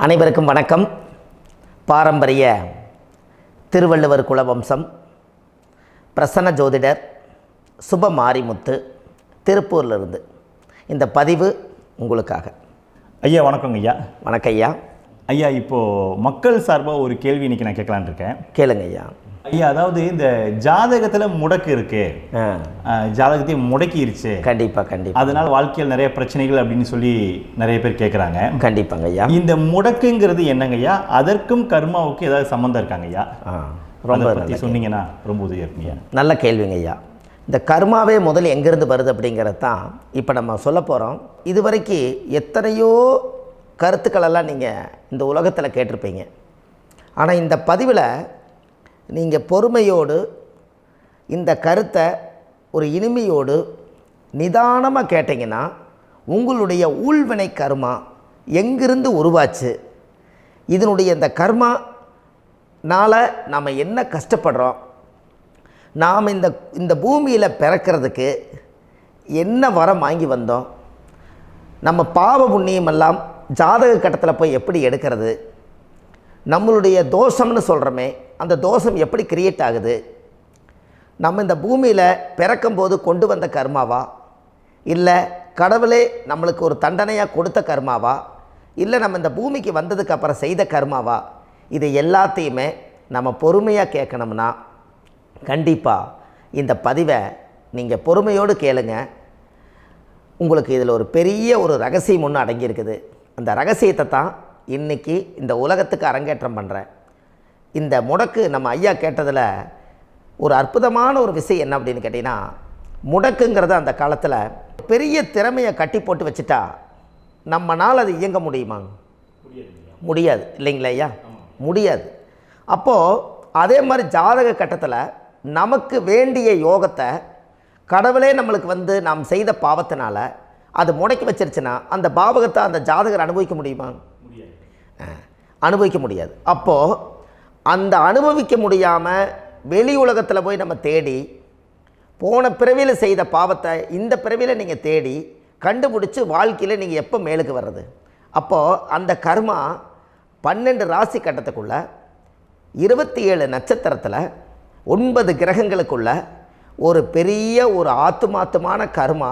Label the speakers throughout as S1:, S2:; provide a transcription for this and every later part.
S1: அனைவருக்கும் வணக்கம். பாரம்பரிய திருவள்ளுவர் குலவம்சம் பிரசன்ன ஜோதிடர் சுப மாரிமுத்து திருப்பூரிலிருந்து இந்த பதிவு உங்களுக்காக.
S2: ஐயா வணக்கங்க ஐயா.
S1: வணக்கம் ஐயா.
S2: ஐயா இப்போது மக்கள் சார்பாக ஒரு கேள்வி இன்றைக்கி நான் கேட்கலான் இருக்கேன்.
S1: கேளுங்க ஐயா.
S2: ஐயா, அதாவது இந்த ஜாதகத்தில் முடக்கு இருக்கு, ஜாதகத்தையும் முடக்கிருச்சு,
S1: கண்டிப்பாக
S2: அதனால் வாழ்க்கையில் நிறைய பிரச்சனைகள் அப்படின்னு சொல்லி நிறைய பேர் கேட்குறாங்க.
S1: கண்டிப்பாங்க ஐயா.
S2: இந்த முடக்குங்கிறது என்னங்க ஐயா? அதற்கும் கர்மாவுக்கு ஏதாவது சம்மந்தம் இருக்காங்க ஐயா? ரொம்ப பற்றி சொன்னீங்கன்னா ரொம்ப உதவியாக இருக்குங்க.
S1: நல்ல கேள்விங்க ஐயா. இந்த கர்மாவே முதல்ல எங்கேருந்து வருது அப்படிங்கிறது தான் இப்போ நம்ம சொல்ல போகிறோம். இதுவரைக்கும் எத்தனையோ கருத்துக்களெல்லாம் நீங்கள் இந்த உலகத்தில் கேட்டிருப்பீங்க. ஆனால் இந்த பதிவில் நீங்கள் பொறுமையோடு இந்த கருத்தை ஒரு இனிமையோடு நிதானமாக கேட்டிங்கன்னா உங்களுடைய ஊழ்வினை கர்மா எங்கிருந்து உருவாச்சு, இதனுடைய இந்த கர்மானால் நாம் என்ன கஷ்டப்படுறோம், நாம் இந்த பூமியில் பிறக்கிறதுக்கு என்ன வரம் வாங்கி வந்தோம், நம்ம பாவ புண்ணியமெல்லாம் ஜாதக கட்டத்தில் போய் எப்படி எடுக்கிறது, நம்மளுடைய தோஷம்னு சொல்கிறோமே அந்த தோஷம் எப்படி கிரியேட் ஆகுது, நம்ம இந்த பூமியில் பிறக்கும்போது கொண்டு வந்த கர்மாவா, இல்லை கடவுளே நம்மளுக்கு ஒரு தண்டனையாக கொடுத்த கர்மாவா, இல்லை நம்ம இந்த பூமிக்கு வந்ததுக்கு அப்புறம் செய்த கர்மாவா, இது எல்லாத்தையுமே நம்ம பொறுமையாக கேட்கணும்னா கண்டிப்பாக இந்த பதிவை நீங்கள் பொறுமையோடு கேளுங்க. உங்களுக்கு இதில் ஒரு பெரிய ஒரு ரகசியம் ஒன்று அடங்கியிருக்குது. அந்த ரகசியத்தை தான் இன்றைக்கி இந்த உலகத்துக்கு அரங்கேற்றம் பண்ணுறேன். இந்த முடக்கு நம்ம ஐயா கேட்டதில் ஒரு அற்புதமான ஒரு விஷயம் என்ன அப்படின்னு கேட்டிங்கன்னா, முடக்குங்கிறது அந்த காலத்தில் பெரிய திறமையை கட்டி போட்டு வச்சுட்டா நம்மனால் அது இயங்க முடியுமா? முடியாது இல்லைங்களா ஐயா? முடியாது. அப்போது அதே மாதிரி ஜாதக கட்டத்தில் நமக்கு வேண்டிய யோகத்தை கடவுளே நம்மளுக்கு நாம் செய்த பாவத்தினால அது முடக்கி வச்சிருச்சுன்னா அந்த பாவகத்தை அந்த ஜாதகர் அனுபவிக்க முடியுமா? அனுபவிக்க முடியாது. அப்போது அந்த அனுபவிக்க முடியாமல் வெளி உலகத்தில் போய் நம்ம தேடி போன பிறவியில் செய்த பாவத்தை இந்த பிறவியில் நீங்கள் தேடி கண்டுபிடிச்சி வாழ்க்கையில் நீங்கள் எப்போ மேலுக்கு வர்றது? அப்போது அந்த கர்மா 12 ராசி கட்டத்துக்குள்ள 27 நட்சத்திரத்தில் 9 கிரகங்களுக்குள்ள ஒரு பெரிய ஒரு ஆத்துமாத்துமான கர்மா,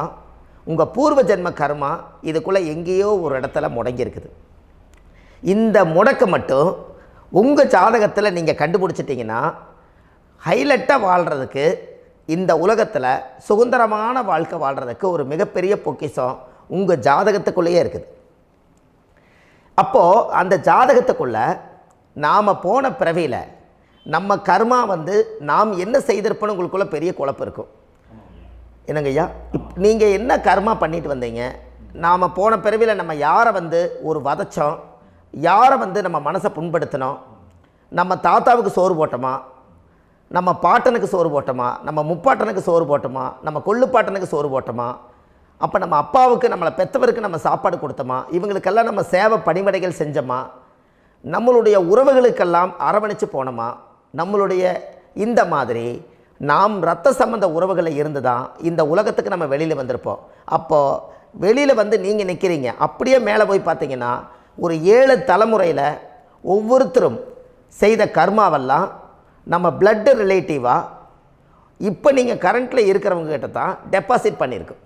S1: உங்கள் பூர்வ ஜென்ம கர்மா இதுக்குள்ளே எங்கேயோ ஒரு இடத்துல முடங்கியிருக்குது. இந்த முடக்க மட்டும் உங்கள் ஜாதகத்தில் நீங்கள் கண்டுபிடிச்சிட்டிங்கன்னா ஹைலைட்டாக வாழ்கிறதுக்கு, இந்த உலகத்தில் சுதந்திரமான வாழ்க்கை வாழ்கிறதுக்கு ஒரு மிகப்பெரிய பொக்கிஷம் உங்கள் ஜாதகத்துக்குள்ளேயே இருக்குது. அப்போது அந்த ஜாதகத்துக்குள்ளே நாம் போன பிறவியில் நம்ம கர்மா நாம் என்ன செய்திருப்போன்னு உங்களுக்குள்ளே பெரிய குழப்பம் இருக்கும். என்னங்க ஐயா, நீங்கள் என்ன கர்மா பண்ணிட்டு வந்தீங்க, நாம் போன பிறவியில் நம்ம யாரை ஒரு வதச்சோம், யாரை நம்ம மனசை புண்படுத்தினோம், நம்ம தாத்தாவுக்கு சோறு போட்டோமா, நம்ம பாட்டனுக்கு சோறு போட்டோமா, நம்ம முப்பாட்டனுக்கு சோறு போட்டோமா, நம்ம கொள்ளுப்பாட்டனுக்கு சோறு போட்டோமா, அப்போ நம்ம அப்பாவுக்கு நம்மளை பெற்றவருக்கு நம்ம சாப்பாடு கொடுத்தோமா, இவங்களுக்கெல்லாம் நம்ம சேவை பணிமடைகள் செஞ்சோமா, நம்மளுடைய உறவுகளுக்கெல்லாம் அரவணைச்சு போனோமா, நம்மளுடைய இந்த மாதிரி நாம் இரத்த சம்பந்த உறவுகளை இருந்து தான் இந்த உலகத்துக்கு நம்ம வெளியில் வந்திருப்போம். அப்போது வெளியில் நீங்கள் நிற்கிறீங்க, அப்படியே மேலே போய் பார்த்தீங்கன்னா ஒரு 7 தலைமுறையில் ஒவ்வொருத்தரும் செய்த கர்மாவெல்லாம் நம்ம பிளட்டு ரிலேட்டிவாக இப்போ நீங்கள் கரண்ட்டில் இருக்கிறவங்க கிட்ட தான் டெபாசிட் பண்ணியிருக்கோம்.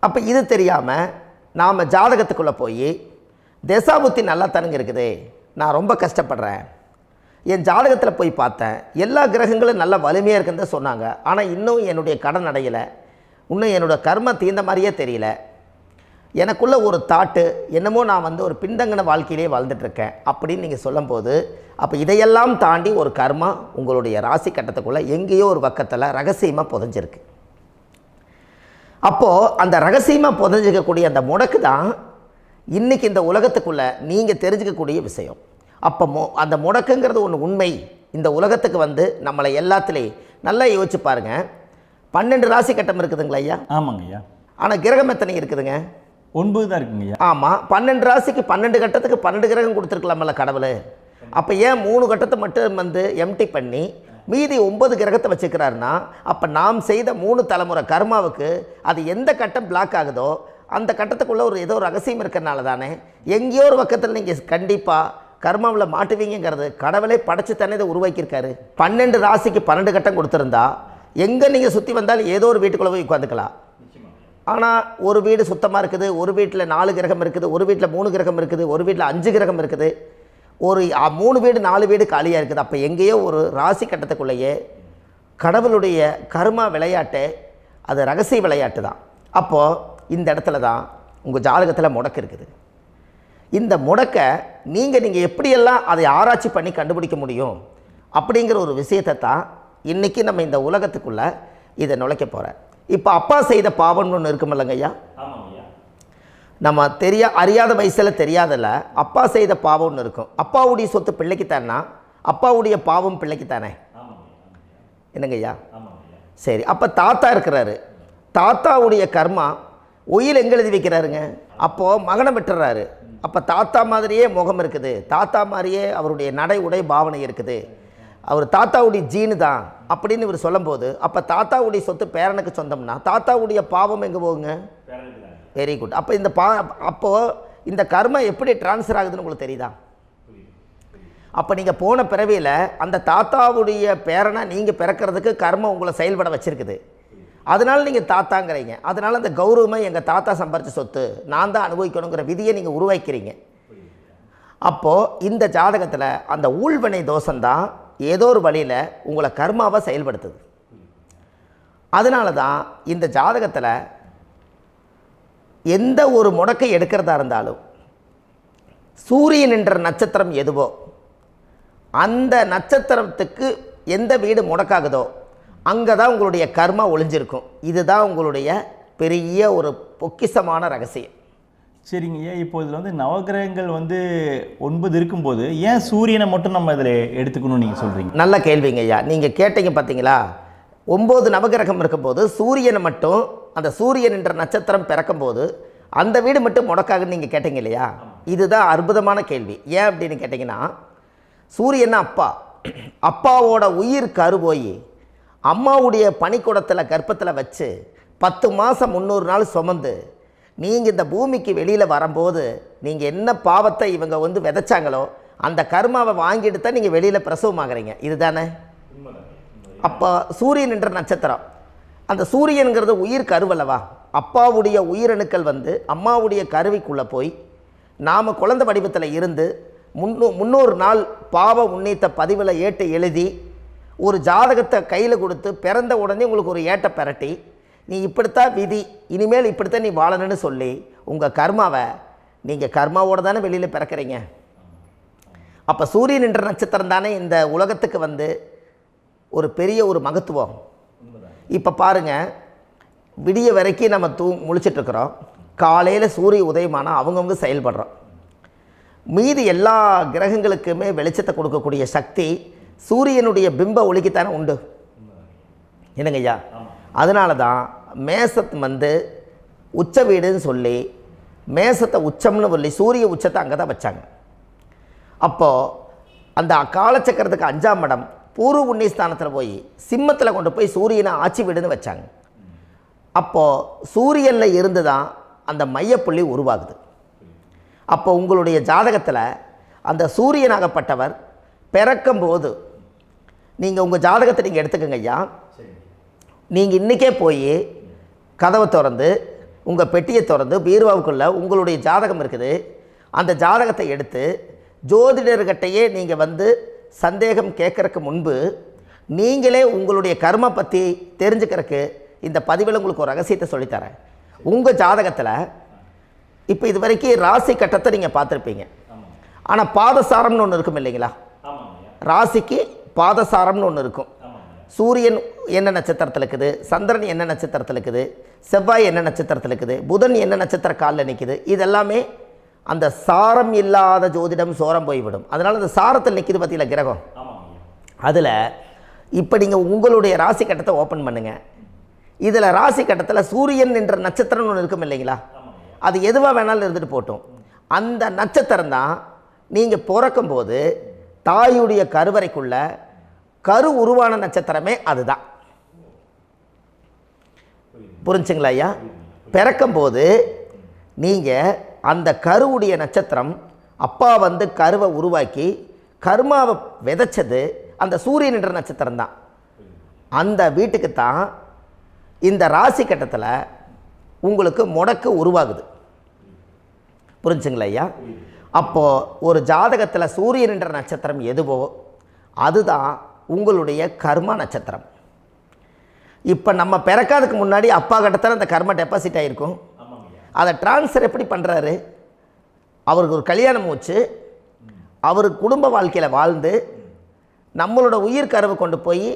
S1: அப்போ இது தெரியாமல் நாம் ஜாதகத்துக்குள்ளே போய் தசாபுத்தி நல்லா தனுங்க இருக்குது, நான் ரொம்ப கஷ்டப்படுறேன், என் ஜாதகத்தில் போய் பார்த்தேன் எல்லா கிரகங்களும் நல்ல வலிமையாக இருக்குன்னு தான் சொன்னாங்க, ஆனால் இன்னும் என்னுடைய கடன் அடையலை, இன்னும் என்னோடய கர்ம தீர்ந்த மாதிரியே தெரியல, எனக்குள்ளே ஒரு தாட்டு என்னமோ நான் ஒரு பின்தங்கின வாழ்க்கையிலே வாழ்ந்துட்டுருக்கேன் அப்படின்னு நீங்கள் சொல்லும்போது, அப்போ இதையெல்லாம் தாண்டி ஒரு கர்மா உங்களுடைய ராசி கட்டத்துக்குள்ளே எங்கேயோ ஒரு பக்கத்தில் ரகசியமாக புதைஞ்சிருக்கு. அப்போது அந்த ரகசியமாக புதைஞ்சிக்கக்கூடிய அந்த முடக்கு தான் இன்றைக்கி இந்த உலகத்துக்குள்ளே நீங்கள் தெரிஞ்சுக்கக்கூடிய விஷயம். அப்போ அந்த முடக்குங்கிறது ஒன்று உண்மை. இந்த உலகத்துக்கு நம்மளை எல்லாத்துலேயும் நல்லா யோசிச்சு பாருங்கள். 12 ராசி கட்டம் இருக்குதுங்களா ஐயா?
S2: ஆமாங்க ஐயா. ஆனால்
S1: கிரகம் எத்தனை இருக்குதுங்க?
S2: 9 தான் இருக்குங்க ஐயா.
S1: ஆமாம், 12 ராசிக்கு 12 கட்டத்துக்கு 12 கிரகம் கொடுத்துருக்கலாமல்ல கடவுள். அப்போ ஏன் 3 கட்டத்தை மட்டும் எம்டி பண்ணி மீதி 9 கிரகத்தை வச்சுக்கிறாருன்னா, அப்போ நாம் செய்த 3 தலைமுறை கர்மாவுக்கு அது எந்த கட்டம் பிளாக் ஆகுதோ அந்த கட்டத்துக்குள்ளே ஏதோ ஒரு ரகசியம் இருக்கிறனால தானே எங்கேயோ ஒரு பக்கத்தில் நீங்கள் கண்டிப்பாக கர்மாவில் மாட்டுவீங்கிறது கடவுளே படைச்சு தானே இதை உருவாக்கியிருக்காரு. 12 ராசிக்கு 12 கட்டம் கொடுத்துருந்தா எங்கே நீங்கள் சுற்றி வந்தாலும் ஏதோ ஒரு வீட்டுக்குள்ளே போய் உட்காந்துக்கலாம். ஆனால் ஒரு வீடு சுத்தமாக இருக்குது, ஒரு வீட்டில் 4 கிரகம் இருக்குது, ஒரு வீட்டில் 3 கிரகம் இருக்குது, ஒரு வீட்டில் 5 கிரகம் இருக்குது, ஒரு 3 வீடு 4 வீடு காலியாக இருக்குது. அப்போ எங்கேயோ ஒரு ராசி கட்டத்துக்குள்ளேயே கடவுளுடைய கர்மா விளையாட்டு, அது ரகசிய விளையாட்டு தான். அப்போது இந்த இடத்துல தான் உங்கள் ஜாதகத்தில் முடக்கு இருக்குது. இந்த முடக்கை நீங்கள் எப்படியெல்லாம் அதை ஆராய்ச்சி பண்ணி கண்டுபிடிக்க முடியும் அப்படிங்கிற ஒரு விஷயத்தை தான் இன்றைக்கி நம்ம இந்த உலகத்துக்குள்ளே இதை நுழைக்க போகிறேன். இப்போ அப்பா செய்த பாவம்னு ஒன்று இருக்குமில்லங்க ஐயா, நம்ம அறியாத வயசில் தெரியாதில்ல, அப்பா செய்த பாவம்னு இருக்கும். அப்பாவுடைய சொத்து பிள்ளைக்குத்தானா, அப்பாவுடைய பாவம் பிள்ளைக்குத்தானே, என்னங்க ஐயா? சரி, அப்போ தாத்தா இருக்கிறாரு, தாத்தாவுடைய கர்மா உயிர் எங்கே எழுதி வைக்கிறாருங்க? அப்போது மகனை விட்டுறாரு. அப்போ தாத்தா மாதிரியே முகம் இருக்குது, தாத்தா மாதிரியே அவருடைய நடை உடை பாவனை இருக்குது, அவர் தாத்தாவுடைய ஜீனு தான் அப்படின்னு இவர் சொல்லும்போது, அப்போ தாத்தாவுடைய சொத்து பேரனுக்கு சொந்தம்னா தாத்தாவுடைய பாவம் எங்கே போகுங்க? Very good. அப்போ அப்போது இந்த கர்மா எப்படி டிரான்ஸ்ஃபர் ஆகுதுன்னு உங்களுக்கு தெரியுதா? அப்போ நீங்கள் போன பிறவியில் அந்த தாத்தாவுடைய பேரனை நீங்கள் பிறக்கிறதுக்கு கர்மம் உங்களை செயல்பட வச்சுருக்குது. அதனால் நீங்கள் தாத்தாங்கிறீங்க. அதனால் அந்த கௌரவமாக எங்கள் தாத்தா சம்பாரித்த சொத்து நான் தான் அனுபவிக்கணுங்கிற விதியை நீங்கள் உருவாக்கிறீங்க. அப்போது இந்த ஜாதகத்தில் அந்த ஊழ்வினை தோஷந்தான் ஏதோ ஒரு வழியில் உங்களை கர்மாவை செயல்படுத்துது. அதனால தான் இந்த ஜாதகத்தில் எந்த ஒரு முடக்கை எடுக்கிறதா இருந்தாலும் சூரியன் என்ற நட்சத்திரம் எதுவோ அந்த நட்சத்திரத்துக்கு எந்த வீடு முடக்காகுதோ அங்கே தான் உங்களுடைய கர்மா ஒளிஞ்சிருக்கும். இதுதான் உங்களுடைய பெரிய ஒரு பொக்கிஷமான ரகசியம்.
S2: சரிங்க ஐயா, இப்போ இதில் நவகிரகங்கள் 9 இருக்கும்போது ஏன் சூரியனை மட்டும் நம்ம இதில் எடுத்துக்கணும்னு நீங்கள் சொல்கிறீங்க?
S1: நல்ல கேள்விங்க ஐயா. நீங்கள் கேட்டீங்க பார்த்தீங்களா, 9 நவகிரகம் இருக்கும்போது சூரியனை மட்டும், அந்த சூரியன் என்ற நட்சத்திரம் பிறக்கும்போது அந்த வீடு மட்டும் முடக்காகுன்னு நீங்கள் கேட்டீங்க இல்லையா? இதுதான் அற்புதமான கேள்வி. ஏன் அப்படின்னு கேட்டிங்கன்னா, சூரியன் அப்பாவோட உயிர் கரு போய் அம்மாவுடைய பனிக்கூடத்தில் கர்ப்பத்தில் வச்சு 10 மாதம் 300 நாள் சுமந்து நீங்கள் இந்த பூமிக்கு வெளியில் வரும்போது நீங்கள் என்ன பாவத்தை இவங்க விதைச்சாங்களோ அந்த கர்மாவை வாங்கிட்டு தான் நீங்கள் வெளியில் பிரசவமாகறீங்க. இதுதானே? அப்போ சூரியன் என்ற நட்சத்திரம், அந்த சூரியனுங்கிறது உயிர் கருவல்லவா, அப்பாவுடைய உயிரணுக்கள் அம்மாவுடைய கருவிக்குள்ளே போய் நாம் குழந்தை வடிவத்தில் இருந்து 300 நாள் பாவ உன்னித்த பதிவில் ஏட்டு எழுதி ஒரு ஜாதகத்தை கையில் கொடுத்து பிறந்த உடனே உங்களுக்கு ஒரு ஏட்டை பெரட்டி நீ இப்படித்தான் விதி, இனிமேல் இப்படித்தான் நீ வாழணும்னு சொல்லி உங்கள் கர்மாவை நீங்கள் கர்மாவோடு தானே வெளியில் பிறக்கிறீங்க. அப்போ சூரியன் என்ற நட்சத்திரம் தானே இந்த உலகத்துக்கு ஒரு பெரிய ஒரு மகத்துவம். இப்போ பாருங்கள், விடிய வரைக்கும் நம்ம முழிச்சிட்ருக்குறோம், காலையில் சூரிய உதயமானால் அவங்கவுங்க செயல்படுறோம். மீதி எல்லா கிரகங்களுக்குமே வெளிச்சத்தை கொடுக்கக்கூடிய சக்தி சூரியனுடைய பிம்ப ஒளிக்குத்தானே உண்டு, என்னங்க ஐயா? அதனால தான் மேசத்து உச்ச வீடுன்னு சொல்லி மேசத்தை உச்சம்னு சொல்லி சூரிய உச்சத்தை அங்கே தான் வச்சாங்க. அப்போது அந்த காலச்சக்கரத்துக்கு 5ஆம் இடம் பூர்வ புண்ணியஸ்தானத்தில் போய் சிம்மத்தில் கொண்டு போய் சூரியனை ஆட்சி வீடுன்னு வச்சாங்க. அப்போது சூரியனில் இருந்து தான் அந்த மையப்புள்ளி உருவாகுது. அப்போ உங்களுடைய ஜாதகத்தில் அந்த சூரியனாகப்பட்டவர் பிறக்கும்போது நீங்கள் உங்கள் ஜாதகத்தை நீங்கள் எடுத்துக்கங்க ஐயா. நீங்கள் இன்றைக்கே போய் கதவை திறந்து உங்கள் பெட்டியை திறந்து பீர்வாவுக்குள்ளே உங்களுடைய ஜாதகம் இருக்குது, அந்த ஜாதகத்தை எடுத்து ஜோதிடர்கிட்டையே நீங்கள் சந்தேகம் கேட்குறக்கு முன்பு நீங்களே உங்களுடைய கர்ம பற்றி தெரிஞ்சுக்கிறதுக்கு இந்த பதிவில் உங்களுக்கு ஒரு ரகசியத்தை சொல்லித்தரேன். உங்கள் ஜாதகத்தில் இப்போ இது வரைக்கும் ராசி கட்டத்தை நீங்கள் பார்த்துருப்பீங்க, ஆனால் பாதசாரம்னு ஒன்று இருக்கும் இல்லைங்களா? ராசிக்கு பாதசாரம்னு ஒன்று இருக்கும். சூரியன் என்ன நட்சத்திரத்தில் இருக்குது, சந்திரன் என்ன நட்சத்திரத்தில் இருக்குது, செவ்வாய் என்ன நட்சத்திரத்தில் இருக்குது, புதன் என்ன நட்சத்திர காலில் நிற்குது, இதெல்லாமே அந்த சாரம் இல்லாத ஜோதிடம் சோரம் போய்விடும். அதனால் அந்த சாரத்தில் நிற்கிது பார்த்தீங்களா கிரகம், அதில் இப்போ நீங்கள் உங்களுடைய ராசி கட்டத்தை ஓப்பன் பண்ணுங்கள். இதில் ராசி கட்டத்தில் சூரியன் என்ற நட்சத்திரம்னு ஒன்று இருக்கும் இல்லைங்களா? அது எதுவாக வேணாலும் இருந்துட்டு போட்டோம். அந்த நட்சத்திரம் தான் நீங்கள் பிறக்கும்போது தாயுடைய கருவறைக்குள்ள கரு உருவான நட்சத்திரமே அதுதான். புரிஞ்சுங்களா ஐயா? பிறக்கும்போது நீங்கள் அந்த கருவுடைய நட்சத்திரம் அப்பா வந்து கருவை உருவாக்கி கர்மாவை விதைச்சது அந்த சூரியன் என்ற நட்சத்திரம் தான். அந்த வீட்டுக்கு தான் இந்த ராசி கட்டத்தில் உங்களுக்கு முடக்கு உருவாகுது. புரிஞ்சுங்களா ஐயா? அப்போது ஒரு ஜாதகத்தில் சூரியன் என்ற நட்சத்திரம் எதுவோ அதுதான் உங்களுடைய கர்மா நட்சத்திரம். இப்போ நம்ம பிறக்காதுக்கு முன்னாடி அப்பா கட்டத்தில் அந்த கர்மா டெபாசிட் ஆகிருக்கும். அதை ட்ரான்ஸ்ஃபர் எப்படி பண்ணுறாரு? அவருக்கு ஒரு கல்யாணம் வச்சு அவர் குடும்ப வாழ்க்கையில் வாழ்ந்து நம்மளோட உயிர் கருவை கொண்டு போய்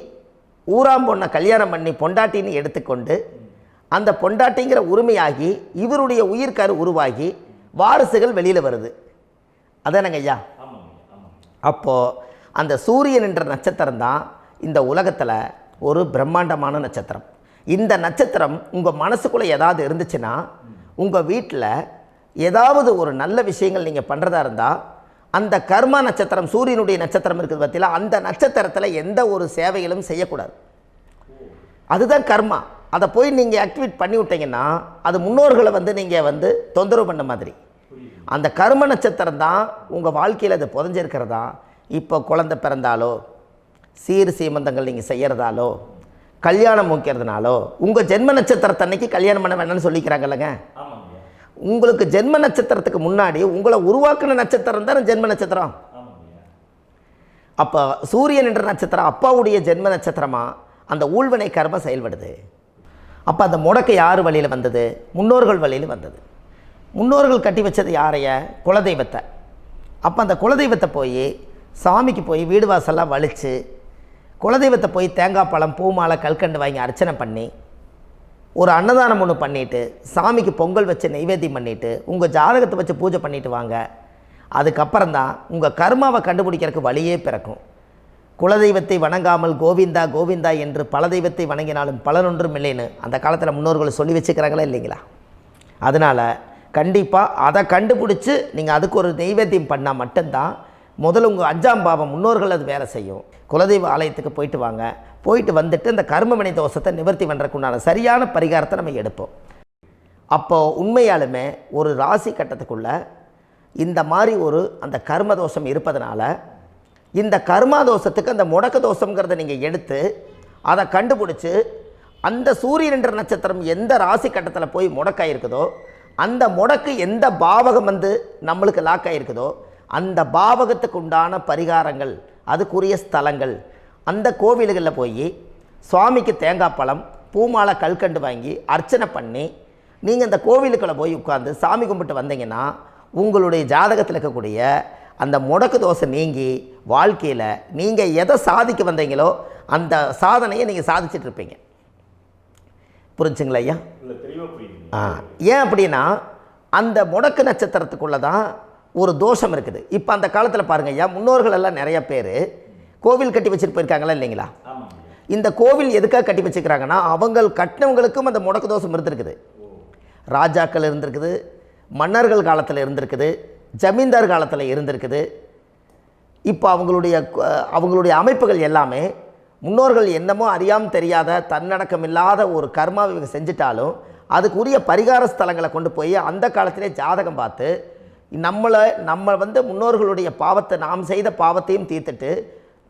S1: ஊராம் பொண்ணை கல்யாணம் பண்ணி பொண்டாட்டின்னு எடுத்துக்கொண்டு அந்த பொண்டாட்டிங்கிற உரிமையாகி இவருடைய உயிர் கரு உருவாகி வாரிசுகள் வெளியில் வருது. அதானங்க ஐயா? அப்போது அந்த சூரியன் என்ற நட்சத்திரம் தான் இந்த உலகத்தில் ஒரு பிரம்மாண்டமான நட்சத்திரம். இந்த நட்சத்திரம் உங்கள் மனசுக்குள்ளே ஏதாவது இருந்துச்சுன்னா உங்கள் வீட்டில் ஏதாவது ஒரு நல்ல விஷயங்கள் நீங்கள் பண்ணுறதா இருந்தால் அந்த கர்மா நட்சத்திரம் சூரியனுடைய நட்சத்திரம் இருக்குது பார்த்தீங்களா, அந்த நட்சத்திரத்தில் எந்த ஒரு சேவைகளும் செய்யக்கூடாது. அதுதான் கர்மா. அதை போய் நீங்கள் ஆக்டிவேட் பண்ணி விட்டீங்கன்னா அது முன்னோர்களை வந்து நீங்கள் வந்து தொந்தரவு பண்ண மாதிரி. அந்த கர்ம நட்சத்திரம் தான் உங்கள் வாழ்க்கையில் அது புதஞ்சிருக்கிறதா. இப்போ குழந்தை பிறந்தாலோ சீர் சீமந்தங்கள் நீங்கள் செய்கிறதாலோ கல்யாணம் முக்கிறதுனாலோ உங்கள் ஜென்ம நட்சத்திரத்தன்னைக்கு கல்யாணம் பண்ண வேண்டாம்னு சொல்லிக்கிறாங்கல்லங்க. உங்களுக்கு ஜென்ம நட்சத்திரத்துக்கு முன்னாடி உங்களை உருவாக்குன நட்சத்திரம் தான் ஜென்ம நட்சத்திரம். அப்போ சூரியன் என்ற நட்சத்திரம் அப்பாவுடைய ஜென்ம நட்சத்திரமாக அந்த ஊழ்வினை கர்மம் செயல்படுது. அப்போ அந்த முடக்கு யார் வழியில் வந்தது? முன்னோர்கள் வழியில் வந்தது. முன்னோர்கள் கட்டி வச்சது யாரைய? குலதெய்வத்தை. அப்போ அந்த குலதெய்வத்தை போய் சாமிக்கு போய் வீடு வாசல்லாம் வலித்து குலதெய்வத்தை போய் தேங்காய் பழம் பூ மாலை கல்கண்டு வாங்கி அர்ச்சனை பண்ணி ஒரு அன்னதானம் ஒன்று பண்ணிவிட்டு சாமிக்கு பொங்கல் வச்சு நைவேத்தியம் பண்ணிவிட்டு உங்கள் ஜாதகத்தை வச்சு பூஜை பண்ணிவிட்டு வாங்க. அதுக்கப்புறம் தான் உங்கள் கர்மாவை கண்டுபிடிக்கிறதுக்கு வழியே பிறக்கும். குலதெய்வத்தை வணங்காமல் கோவிந்தா கோவிந்தா என்று பல தெய்வத்தை வணங்கினாலும் பலனொன்றும் இல்லைன்னு அந்த காலத்தில் முன்னோர்கள் சொல்லி வச்சுக்கிறாங்களா இல்லைங்களா? அதனால் கண்டிப்பாக அதை கண்டுபிடிச்சி நீங்கள் அதுக்கு ஒரு நைவேத்தியம் பண்ணால் மட்டும்தான் முதல்ல உங்கள் 5ஆம் பாவம் முன்னோர்கள் அது வேலை செய்யும். குலதெய்வ ஆலயத்துக்கு போயிட்டு வாங்க. போயிட்டு வந்துட்டு இந்த கர்மவினை தோஷத்தை நிவர்த்தி பண்ணுறதுக்குண்டான சரியான பரிகாரத்தை நம்ம எடுப்போம். அப்போது உண்மையாலுமே ஒரு ராசி கட்டத்துக்குள்ளே இந்த மாதிரி ஒரு அந்த கர்ம தோஷம் இருப்பதனால இந்த கர்மா தோஷத்துக்கு அந்த முடக்க தோஷங்கிறத நீங்கள் எடுத்து அதை கண்டுபிடிச்சி அந்த சூரியன் என்ற நட்சத்திரம் எந்த ராசி கட்டத்தில் போய் முடக்காயிருக்குதோ அந்த முடக்கு எந்த பாவகம் வந்து நம்மளுக்கு லாக் ஆகிருக்குதோ அந்த பாவகத்துக்கு உண்டான பரிகாரங்கள் அதுக்குரிய ஸ்தலங்கள் அந்த கோவில்களில் போய் சுவாமிக்கு தேங்காய் பழம் பூமாலை கல்கண்டு வாங்கி அர்ச்சனை பண்ணி நீங்கள் இந்த கோவிலுக்குள்ளே போய் உட்காந்து சாமி கும்பிட்டு வந்தீங்கன்னா உங்களுடைய ஜாதகத்தில் இருக்கக்கூடிய அந்த முடக்கு தோசை நீங்கி வாழ்க்கையில் நீங்கள் எதை சாதிக்க வந்தீங்களோ அந்த சாதனையை நீங்கள் சாதிச்சிட்ருப்பீங்க. புரிஞ்சுங்களா ஐயா? ஏன் அப்படின்னா அந்த முடக்கு நட்சத்திரத்துக்குள்ளே தான் ஒரு தோஷம் இருக்குது. இப்போ அந்த காலத்தில் பாருங்கள் ஐயா, முன்னோர்கள் எல்லாம் நிறைய பேர் கோவில் கட்டி வச்சுட்டு போயிருக்காங்களா இல்லைங்களா? இந்த கோவில் எதுக்காக கட்டி வச்சுக்கிறாங்கன்னா அவங்க கட்டினவங்களுக்கும் அந்த முடக்கு தோஷம் இருந்திருக்குது. ராஜாக்கள் இருந்திருக்குது, மன்னர்கள் காலத்தில் இருந்திருக்குது, ஜமீன்தார் காலத்தில் இருந்திருக்குது. இப்போ அவங்களுடைய அமைப்புகள் எல்லாமே முன்னோர்கள் என்னமோ அறியாமல் தெரியாத தன்னடக்கம் இல்லாத ஒரு கர்மாவை இவங்க செஞ்சிட்டாலும் அதுக்குரிய பரிகார ஸ்தலங்களை கொண்டு போய் அந்த காலத்திலே ஜாதகம் பார்த்து நம்ம வந்து முன்னோர்களுடைய பாவத்தை நாம் செய்த பாவத்தையும் தீர்த்துட்டு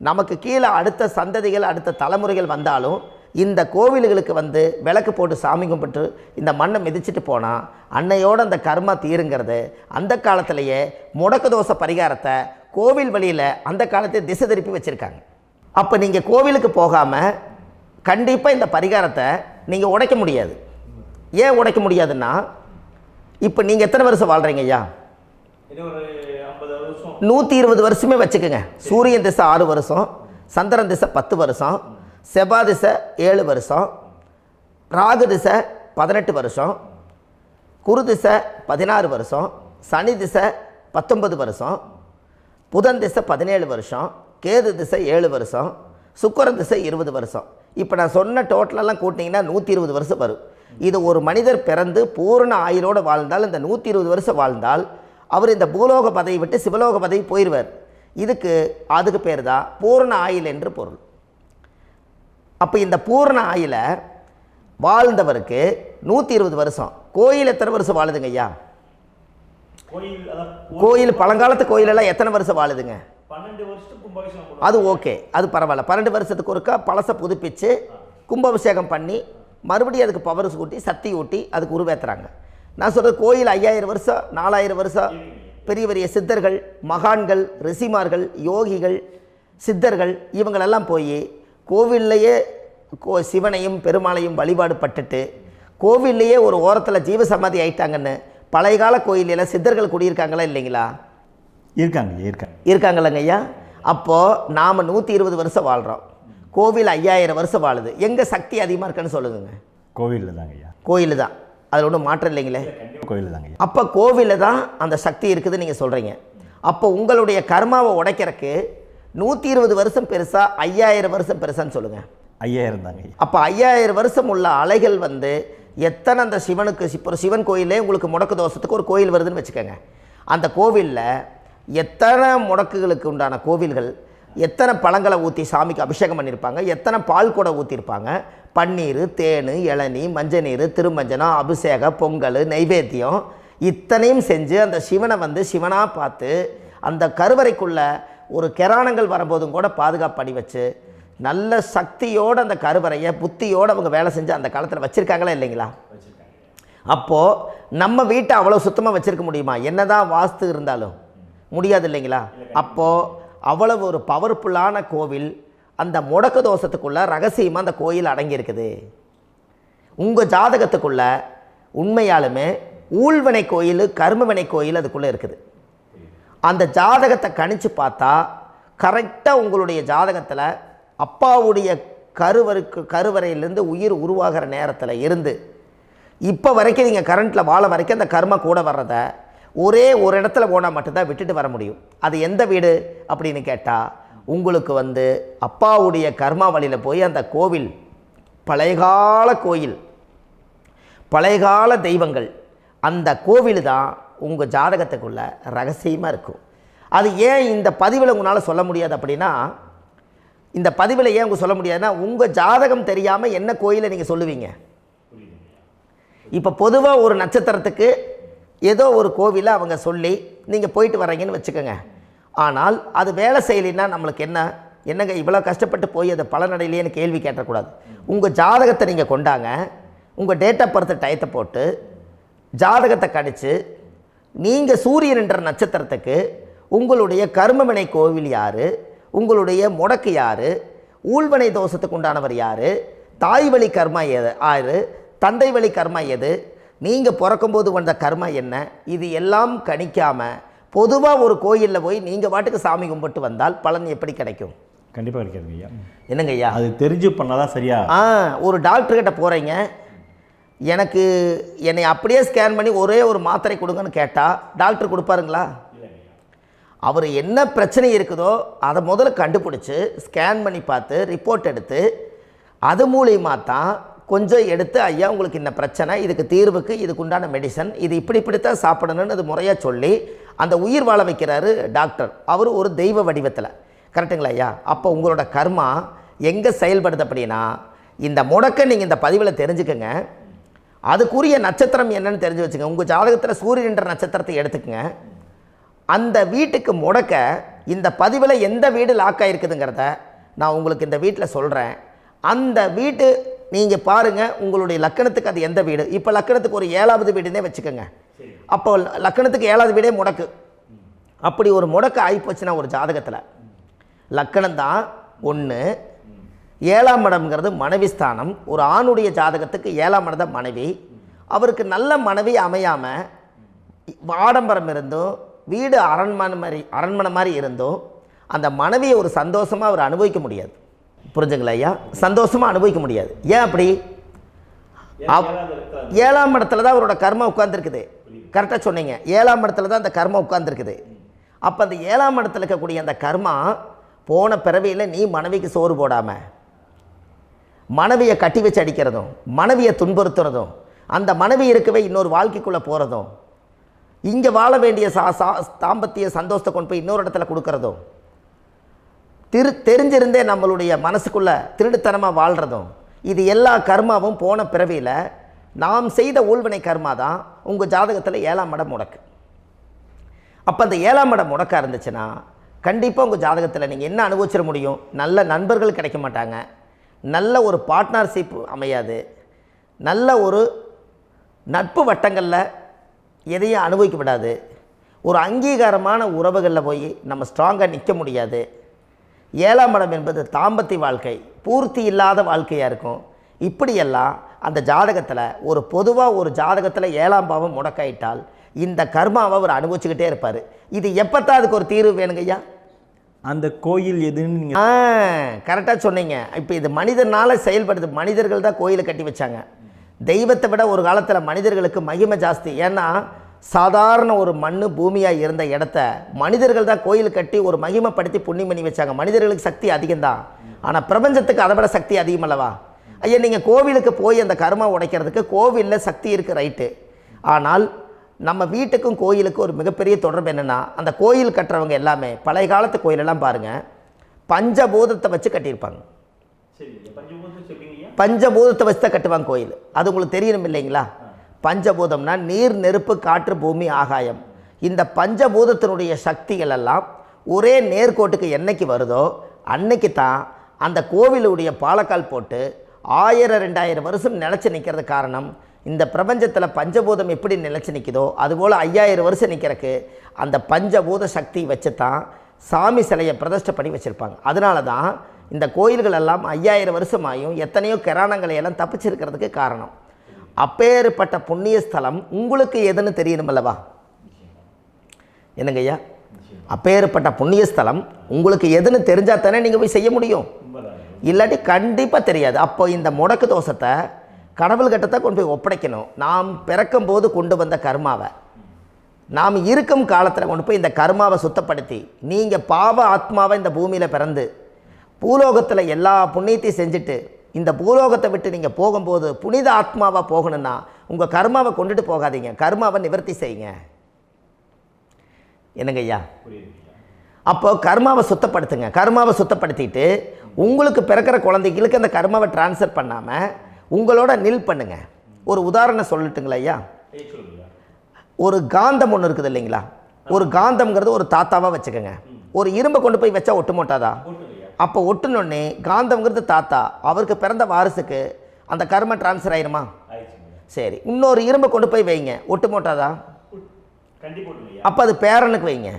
S1: நமக்கு கீழே அடுத்த சந்ததிகள் அடுத்த தலைமுறைகள் வந்தாலும் இந்த கோவில்களுக்கு வந்து விளக்கு போட்டு சாமி கும்பிட்டு இந்த மண்ணை மிதிச்சிட்டு போனால் அன்னையோடு அந்த கர்மா தீருங்கிறது அந்த காலத்திலேயே முடக்க தோஷ பரிகாரத்தை கோவில் வழியில் அந்த காலத்தை திசை திருப்பி வச்சுருக்காங்க. அப்போ நீங்கள் கோவிலுக்கு போகாமல் கண்டிப்பாக இந்த பரிகாரத்தை நீங்கள் உடைக்க முடியாது. ஏன் உடைக்க முடியாதுன்னா இப்போ நீங்கள் எத்தனை வருஷம் வாழ்கிறீங்க ஐயா? 120 வருஷமே வச்சுக்கோங்க. சூரியன் திசை 6 வருஷம், சந்திரன் திசை 10 வருஷம், செவ்வாய் திசை 7 வருஷம், ராகு திசை 18 வருஷம், குரு திசை 16 வருஷம், சனி திசை 19 வருஷம், புதன் திசை 17 வருஷம், கேது திசை 7 வருஷம், சுக்கிரன் திசை 20 வருஷம். இப்போ நான் சொன்ன டோட்டலெல்லாம் கூட்டிங்கன்னா 120 வருஷம் வரும். இது ஒரு மனிதர் பிறந்து பூரண ஆயுளோடு வாழ்ந்தால் இந்த 120 வருஷம் வாழ்ந்தால் அவர் இந்த பூலோக பதவி விட்டு சிவலோக பதவி போயிடுவார். அதுக்கு பேர் தான் பூரண ஆயுள் என்று பொருள். அப்போ இந்த பூரண ஆயுளை வாழ்ந்தவருக்கு 120 வருஷம். கோயில் எத்தனை வருஷம் வாழுதுங்க ஐயா? கோயில் பழங்காலத்து கோயிலெல்லாம் எத்தனை வருஷம் வாழுதுங்க?
S2: 12 வருஷத்துக்கு கும்பாபிஷேகம்.
S1: அது ஓகே, அது பரவாயில்ல. 12 வருஷத்துக்கு ஒருக்கா பழசை புதுப்பிச்சு கும்பாபிஷேகம் பண்ணி மறுபடியும் அதுக்கு பவர் ஊட்டி சக்தி ஊட்டி அதுக்கு உருவேற்றுறாங்க. நான் சொல்கிறது கோயில் 5000 வருஷம் 4000 வருஷம் பெரிய பெரிய சித்தர்கள், மகான்கள், ரிஷிமார்கள், யோகிகள், சித்தர்கள் இவங்களெல்லாம் போய் கோவில்லையே சிவனையும் பெருமாளையும் வழிபாடு பட்டுட்டு கோவில்லையே ஒரு ஓரத்தில் ஜீவசமாதி ஆயிட்டாங்கன்னு பழைய கால கோயிலில் சித்தர்கள் குடியிருக்காங்களா இல்லைங்களா? இருக்காங்கல்லங்க ஐயா. அப்போது நாம் 120 வருஷம் வாழ்கிறோம், கோவில் 5000 வருஷம் வாழுது. எங்கே சக்தி அதிகமாக இருக்குன்னு சொல்லுங்க?
S2: கோவிலில் தாங்க ஐயா.
S1: கோயில் தான், அதில் ஒன்றும் மாற்றம் இல்லைங்களே.
S2: கோயில் தாங்க.
S1: அப்போ கோவிலில் தான் அந்த சக்தி இருக்குதுன்னு நீங்கள் சொல்கிறீங்க. அப்போ உங்களுடைய கர்மாவை உடைக்கிறதுக்கு 120 வருஷம் பெருசா 5000 வருஷம் பெருசான்னு சொல்லுங்கள்?
S2: 5000 தாங்க.
S1: அப்போ 5000 வருஷம் உள்ள அலைகள் எத்தனை அந்த சிவனுக்கு இப்போ சிவன் கோயிலே உங்களுக்கு முடக்கு தோஷத்துக்கு ஒரு கோயில் வருதுன்னு வச்சுக்கோங்க. அந்த கோவிலில் எத்தனை முடக்குகளுக்கு உண்டான கோவில்கள், எத்தனை பழங்களை ஊற்றி சாமிக்கு அபிஷேகம் பண்ணியிருப்பாங்க, எத்தனை பால் கூட ஊற்றிருப்பாங்க, பன்னீர், தேன், இளநீ, மஞ்சள் நீர், திருமஞ்சனம், அபிஷேகம், பொங்கல், நைவேத்தியம் இத்தனையும் செஞ்சு அந்த சிவனை சிவனாக பார்த்து அந்த கருவறைக்குள்ள ஒரு கிராணங்கள் வரும்போதும் கூட பாதுகாப்பு பண்ணி வச்சு நல்ல சக்தியோடு அந்த கருவறையை புத்தியோடு அவங்க வேலை செஞ்சு அந்த காலத்தில் வச்சுருக்காங்களா இல்லைங்களா? அப்போது நம்ம வீட்டை அவ்வளோ சுத்தமாக வச்சுருக்க முடியுமா? என்னதான் வாஸ்து இருந்தாலும் முடியாது இல்லைங்களா? அப்போது அவ்வளவு ஒரு பவர்ஃபுல்லான கோவில் அந்த முடக்கு தோஷத்துக்குள்ளே ரகசியமாக அந்த கோயில் அடங்கியிருக்குது. உங்கள் ஜாதகத்துக்குள்ளே உண்மையாலுமே ஊழ்வினை கோயில், கர்மவினை கோயில் அதுக்குள்ளே இருக்குது. அந்த ஜாதகத்தை கணிச்சு பார்த்தா கரெக்டாக உங்களுடைய ஜாதகத்தில் அப்பாவுடைய கருவறையிலேருந்து உயிர் உருவாகிற நேரத்தில் இருந்து இப்போ வரைக்கும் நீங்கள் கரண்ட்டில் வாழ வரைக்கும் அந்த கர்ம கூட வர்றதை ஒரே ஒரு இடத்துல போனால் மட்டும்தான் விட்டுட்டு வர முடியும். அது எந்த வீடு அப்படின்னு கேட்டால் உங்களுக்கு அப்பாவுடைய கர்மா வழியில் போய் அந்த கோவில் பழையகால கோயில், பழையகால தெய்வங்கள், அந்த கோவில் தான் உங்கள் ஜாதகத்துக்குள்ள ரகசியமாக இருக்கும். அது ஏன் இந்த பதிவில் உங்களால் சொல்ல முடியாது அப்படின்னா, இந்த பதிவில் ஏன் உங்க சொல்ல முடியாதுன்னா உங்கள் ஜாதகம் தெரியாமல் என்ன கோயிலை நீங்கள் சொல்லுவீங்க? இப்போ பொதுவாக ஒரு நட்சத்திரத்துக்கு ஏதோ ஒரு கோவிலை அவங்க சொல்லி நீங்கள் போயிட்டு வர்றீங்கன்னு வச்சுக்கோங்க. ஆனால் அது வேலை செய்யலைன்னா நம்மளுக்கு என்னங்க இவ்வளோ கஷ்டப்பட்டு போய் அதை பலனடையிலேன்னு கேள்வி கேட்டக்கூடாது. உங்கள் ஜாதகத்தை நீங்கள் கொண்டாங்க, உங்கள் டேட் ஆஃப் பர்த் டயத்தை போட்டு ஜாதகத்தை கணிச்சு நீங்கள் சூரியன் என்ற நட்சத்திரத்துக்கு உங்களுடைய கர்மவினை கோவில் யார், உங்களுடைய முடக்கு யார், ஊழ்வனை தோஷத்துக்கு உண்டானவர் யார், தாய் வழி கர்மா யார், தந்தை வழி கர்மா எது, நீங்கள் பிறக்கும்போது வந்த கர்மா என்ன, இது எல்லாம் கணிக்காமல் பொதுவாக ஒரு கோயிலில் போய் நீங்கள் பாட்டுக்கு சாமி கும்பிட்டு வந்தால் பலன் எப்படி கிடைக்கும்?
S2: கண்டிப்பாக கிடைக்காதுங்க ஐயா.
S1: என்னங்க ஐயா?
S2: அது தெரிஞ்சு பண்ணாதான் சரியா?
S1: ஒரு டாக்டர்கிட்ட போகிறீங்க, என்னை அப்படியே ஸ்கேன் பண்ணி ஒரே ஒரு மாத்திரை கொடுங்கன்னு கேட்டால் டாக்டர் கொடுப்பாருங்களா? அவர் என்ன பிரச்சனை இருக்குதோ அதை முதல்ல கண்டுபிடிச்சி ஸ்கேன் பண்ணி பார்த்து ரிப்போர்ட் எடுத்து அது மூலியமாக தான் கொஞ்சம் எடுத்து ஐயா உங்களுக்கு இந்த பிரச்சனை, இதுக்கு தீர்வுக்கு இதுக்குண்டான மெடிசன், இது இப்படித்தான் சாப்பிடணும்னு அது முறையாக சொல்லி அந்த உயிர் வாழ வைக்கிறாரு டாக்டர். அவர் ஒரு தெய்வ வடிவத்தில். கரெக்டுங்களா ஐயா? அப்போ உங்களோட கர்மா எங்கே செயல்படுது அப்படின்னா, இந்த முடக்க நீங்கள் இந்த பதிவில் தெரிஞ்சுக்கங்க. அதுக்குரிய நட்சத்திரம் என்னன்னு தெரிஞ்சு வச்சுங்க. உங்கள் ஜாதகத்தில் சூரியன் என்ற நட்சத்திரத்தை எடுத்துக்கங்க. அந்த வீட்டுக்கு முடக்க இந்த பதிவில் எந்த வீடு லாக் ஆகிருக்குதுங்கிறத நான் உங்களுக்கு இந்த வீட்டில் சொல்கிறேன். அந்த வீட்டு நீங்கள் பாருங்கள், உங்களுடைய லக்கணத்துக்கு அது எந்த வீடு. இப்போ லக்கணத்துக்கு ஒரு 7வது வீடுன்னே வச்சுக்கோங்க. அப்போ லக்கணத்துக்கு 7வது வீடே முடக்கு. அப்படி ஒரு முடக்கு ஆகிப்போச்சுன்னா ஒரு ஜாதகத்தில் லக்கணம் தான் 1, 7ஆம் இடம்ங்கிறது மனைவி ஸ்தானம். ஒரு ஆணுடைய ஜாதகத்துக்கு 7ஆம் இடம் தான் மனைவி. அவருக்கு நல்ல மனைவி அமையாமல் ஆடம்பரம் இருந்தும் வீடு அரண்மனை மாதிரி இருந்தும் அந்த மனைவியை ஒரு சந்தோஷமாக அவர் அனுபவிக்க முடியாது. புரிஞ்சுங்களா ஐயா? சந்தோஷமாக அனுபவிக்க முடியாது. ஏன் அப்படி? 7ஆம் இடத்துல தான் அவரோட கர்மா உட்கார்ந்துருக்குது. கரெக்டாக சொன்னீங்க. 7ஆம் இடத்துல தான் அந்த கர்மா உட்கார்ந்துருக்குது. அப்போ அந்த 7ஆம் இடத்துல இருக்கக்கூடிய அந்த கர்மா போன பிறவியில் நீ மனைவிக்கு சோறு போடாமல் மனைவியை கட்டி வச்சு அடிக்கிறதும், மனைவியை துன்புறுத்துறதும், அந்த மனைவி இருக்கவே இன்னொரு வாழ்க்கைக்குள்ளே போகிறதும், இங்கே வாழ வேண்டிய தாம்பத்திய சந்தோஷத்தை கொண்டு போய் இன்னொரு இடத்துல கொடுக்கறதும், தெரிஞ்சிருந்தே நம்மளுடைய மனசுக்குள்ளே திருடுத்தனமாக வாழ்கிறதும், இது எல்லா கர்மாவும் போன பிறவியில் நாம் செய்த ஊழ்வினை கர்மா தான் உங்கள் ஜாதகத்தில் 7ஆம் இடம் முடக்கு. அப்போ அந்த 7ஆம் இடம் முடக்கா இருந்துச்சுன்னா கண்டிப்பாக உங்கள் ஜாதகத்தில் நீங்கள் என்ன அனுபவிச்சிட முடியும்? நல்ல நண்பர்கள் கிடைக்க மாட்டாங்க, நல்ல ஒரு பார்ட்னர்ஷிப் அமையாது, நல்ல ஒரு நட்பு வட்டங்களில் எதையும் அனுபவிக்க விடாது, ஒரு அங்கீகாரமான உறவுகளில் போய் நம்ம ஸ்ட்ராங்காக நிற்க முடியாது. 7ஆம் இடம் என்பது தாம்பத்திய வாழ்க்கை, பூர்த்தி இல்லாத வாழ்க்கையாக இருக்கும். இப்படியெல்லாம் அந்த ஜாதகத்தில் ஒரு பொதுவாக ஒரு ஜாதகத்தில் 7ஆம் பாவம் முடக்காயிட்டால் இந்த கர்மாவை அவர் அனுபவிச்சுக்கிட்டே இருப்பார். இது எப்போத்தான் அதுக்கு ஒரு தீர்வு வேணுங்கய்யா?
S2: அந்த கோயில் எதுன்னு நீங்கள்
S1: கரெக்டாக சொன்னீங்க. இப்போ இது மனிதனால் செயல்படுது. மனிதர்கள் தான் கோயிலை கட்டி வச்சாங்க. தெய்வத்தை விட ஒரு காலத்தில் மனிதர்களுக்கு மகிமை ஜாஸ்தி. ஏன்னா சாதாரண ஒரு மண் பூமியாக இருந்த இடத்த மனிதர்கள் தான் கோயில் கட்டி ஒரு மகிமைப்படுத்தி புண்ணியம் பண்ணி வச்சாங்க. மனிதர்களுக்கு சக்தி அதிகம்தான், ஆனால் பிரபஞ்சத்துக்கு அதை விட சக்தி அதிகம் அல்லவா? ஐயா, நீங்கள் கோவிலுக்கு போய் அந்த கர்மா உடைக்கிறதுக்கு கோவிலில் சக்தி இருக்குது, ரைட்டு. ஆனால் நம்ம வீட்டுக்கும் கோயிலுக்கும் ஒரு மிகப்பெரிய தொடர்பு என்னென்னா, அந்த கோயில் கட்டுறவங்க எல்லாமே பழைய காலத்து கோயிலெல்லாம் பாருங்கள், பஞ்சபூதத்தை வச்சு கட்டியிருப்பாங்க. பஞ்சபூதத்தை வச்சு தான் கட்டுவாங்க கோயில். அது உங்களுக்கு தெரியணும் இல்லைங்களா? பஞ்சபூதம்னா நீர், நெருப்பு, காற்று, பூமி, ஆகாயம். இந்த பஞ்சபூதத்தினுடைய சக்திகள் எல்லாம் ஒரே நேர்கோட்டுக்கு என்னைக்கு வருதோ அன்னைக்கு தான் அந்த கோவிலுடைய பாலக்கால் போட்டு 1000-2000 வருஷம் நிலச்சி நிற்கிறது. காரணம், இந்த பிரபஞ்சத்தில் பஞ்சபூதம் எப்படி நிலச்சி நிற்குதோ அதுபோல் 5000 வருஷம் நிற்கிறதுக்கு அந்த பஞ்சபூத சக்தி வச்சு தான் சாமி சிலையை பிரதிஷ்டை பண்ணி வச்சுருப்பாங்க. அதனால தான் இந்த கோயில்கள் எல்லாம் 5000 வருஷமாயும் எத்தனையோ கிராணங்களை எல்லாம் தப்பிச்சிருக்கிறதுக்கு காரணம். அப்பேற்பட்ட புண்ணிய ஸ்தலம் உங்களுக்கு எதுன்னு தெரியணும் அல்லவா? என்னங்க ஐயா? அப்பேற்பட்ட புண்ணிய ஸ்தலம் உங்களுக்கு எதுன்னு தெரிஞ்சால் தானே நீங்கள் போய் செய்ய முடியும், இல்லாட்டி கண்டிப்பாக தெரியாது. அப்போ இந்த முடக்கு தோஷத்தை கடவுள்கிட்ட கொண்டு போய் ஒப்படைக்கணும். நாம் பிறக்கும் போது கொண்டு வந்த கர்மாவை நாம் இருக்கும் காலத்தில் கொண்டு போய் இந்த கர்மாவை சுத்தப்படுத்தி, நீங்கள் பாவ ஆத்மாவை இந்த பூமியில் பிறந்து பூலோகத்தில் எல்லா புண்ணியத்தையும் செஞ்சுட்டு இந்த பூலோகத்தை விட்டு நீங்கள் போகும்போது புனித ஆத்மாவாக போகணுன்னா உங்கள் கர்மாவை கொண்டுட்டு போகாதீங்க, கர்மாவை நிவர்த்தி செய்யுங்க. என்னங்க ஐயா? அப்போ கர்மாவை சுத்தப்படுத்துங்க. கர்மாவை சுத்தப்படுத்திட்டு உங்களுக்கு பிறக்கிற குழந்தைகளுக்கு அந்த கர்மாவை டிரான்ஸ்ஃபர் பண்ணாமல் உங்களோட நில் பண்ணுங்க. ஒரு உதாரணம் சொல்லட்டுங்களா ஐயா? ஒரு காந்தம் ஒன்று இருக்குது இல்லைங்களா? ஒரு காந்தம்ங்கிறது ஒரு தாத்தாவாக வச்சுக்கோங்க. ஒரு இரும்பை கொண்டு போய் வச்சா ஒட்டு மோட்டாதா? அப்போ ஒட்டுனோடனே காந்தம்ங்கிறது தாத்தா, அவருக்கு பிறந்த வாரிசுக்கு அந்த கர்ம டிரான்ஸ்ஃபர் ஆயிருமா? சரி, இன்னொரு இரும்பை கொண்டு போய் வைங்க, ஒட்டு மோட்டாதா? அப்போ அது பேரனுக்கு வைங்க,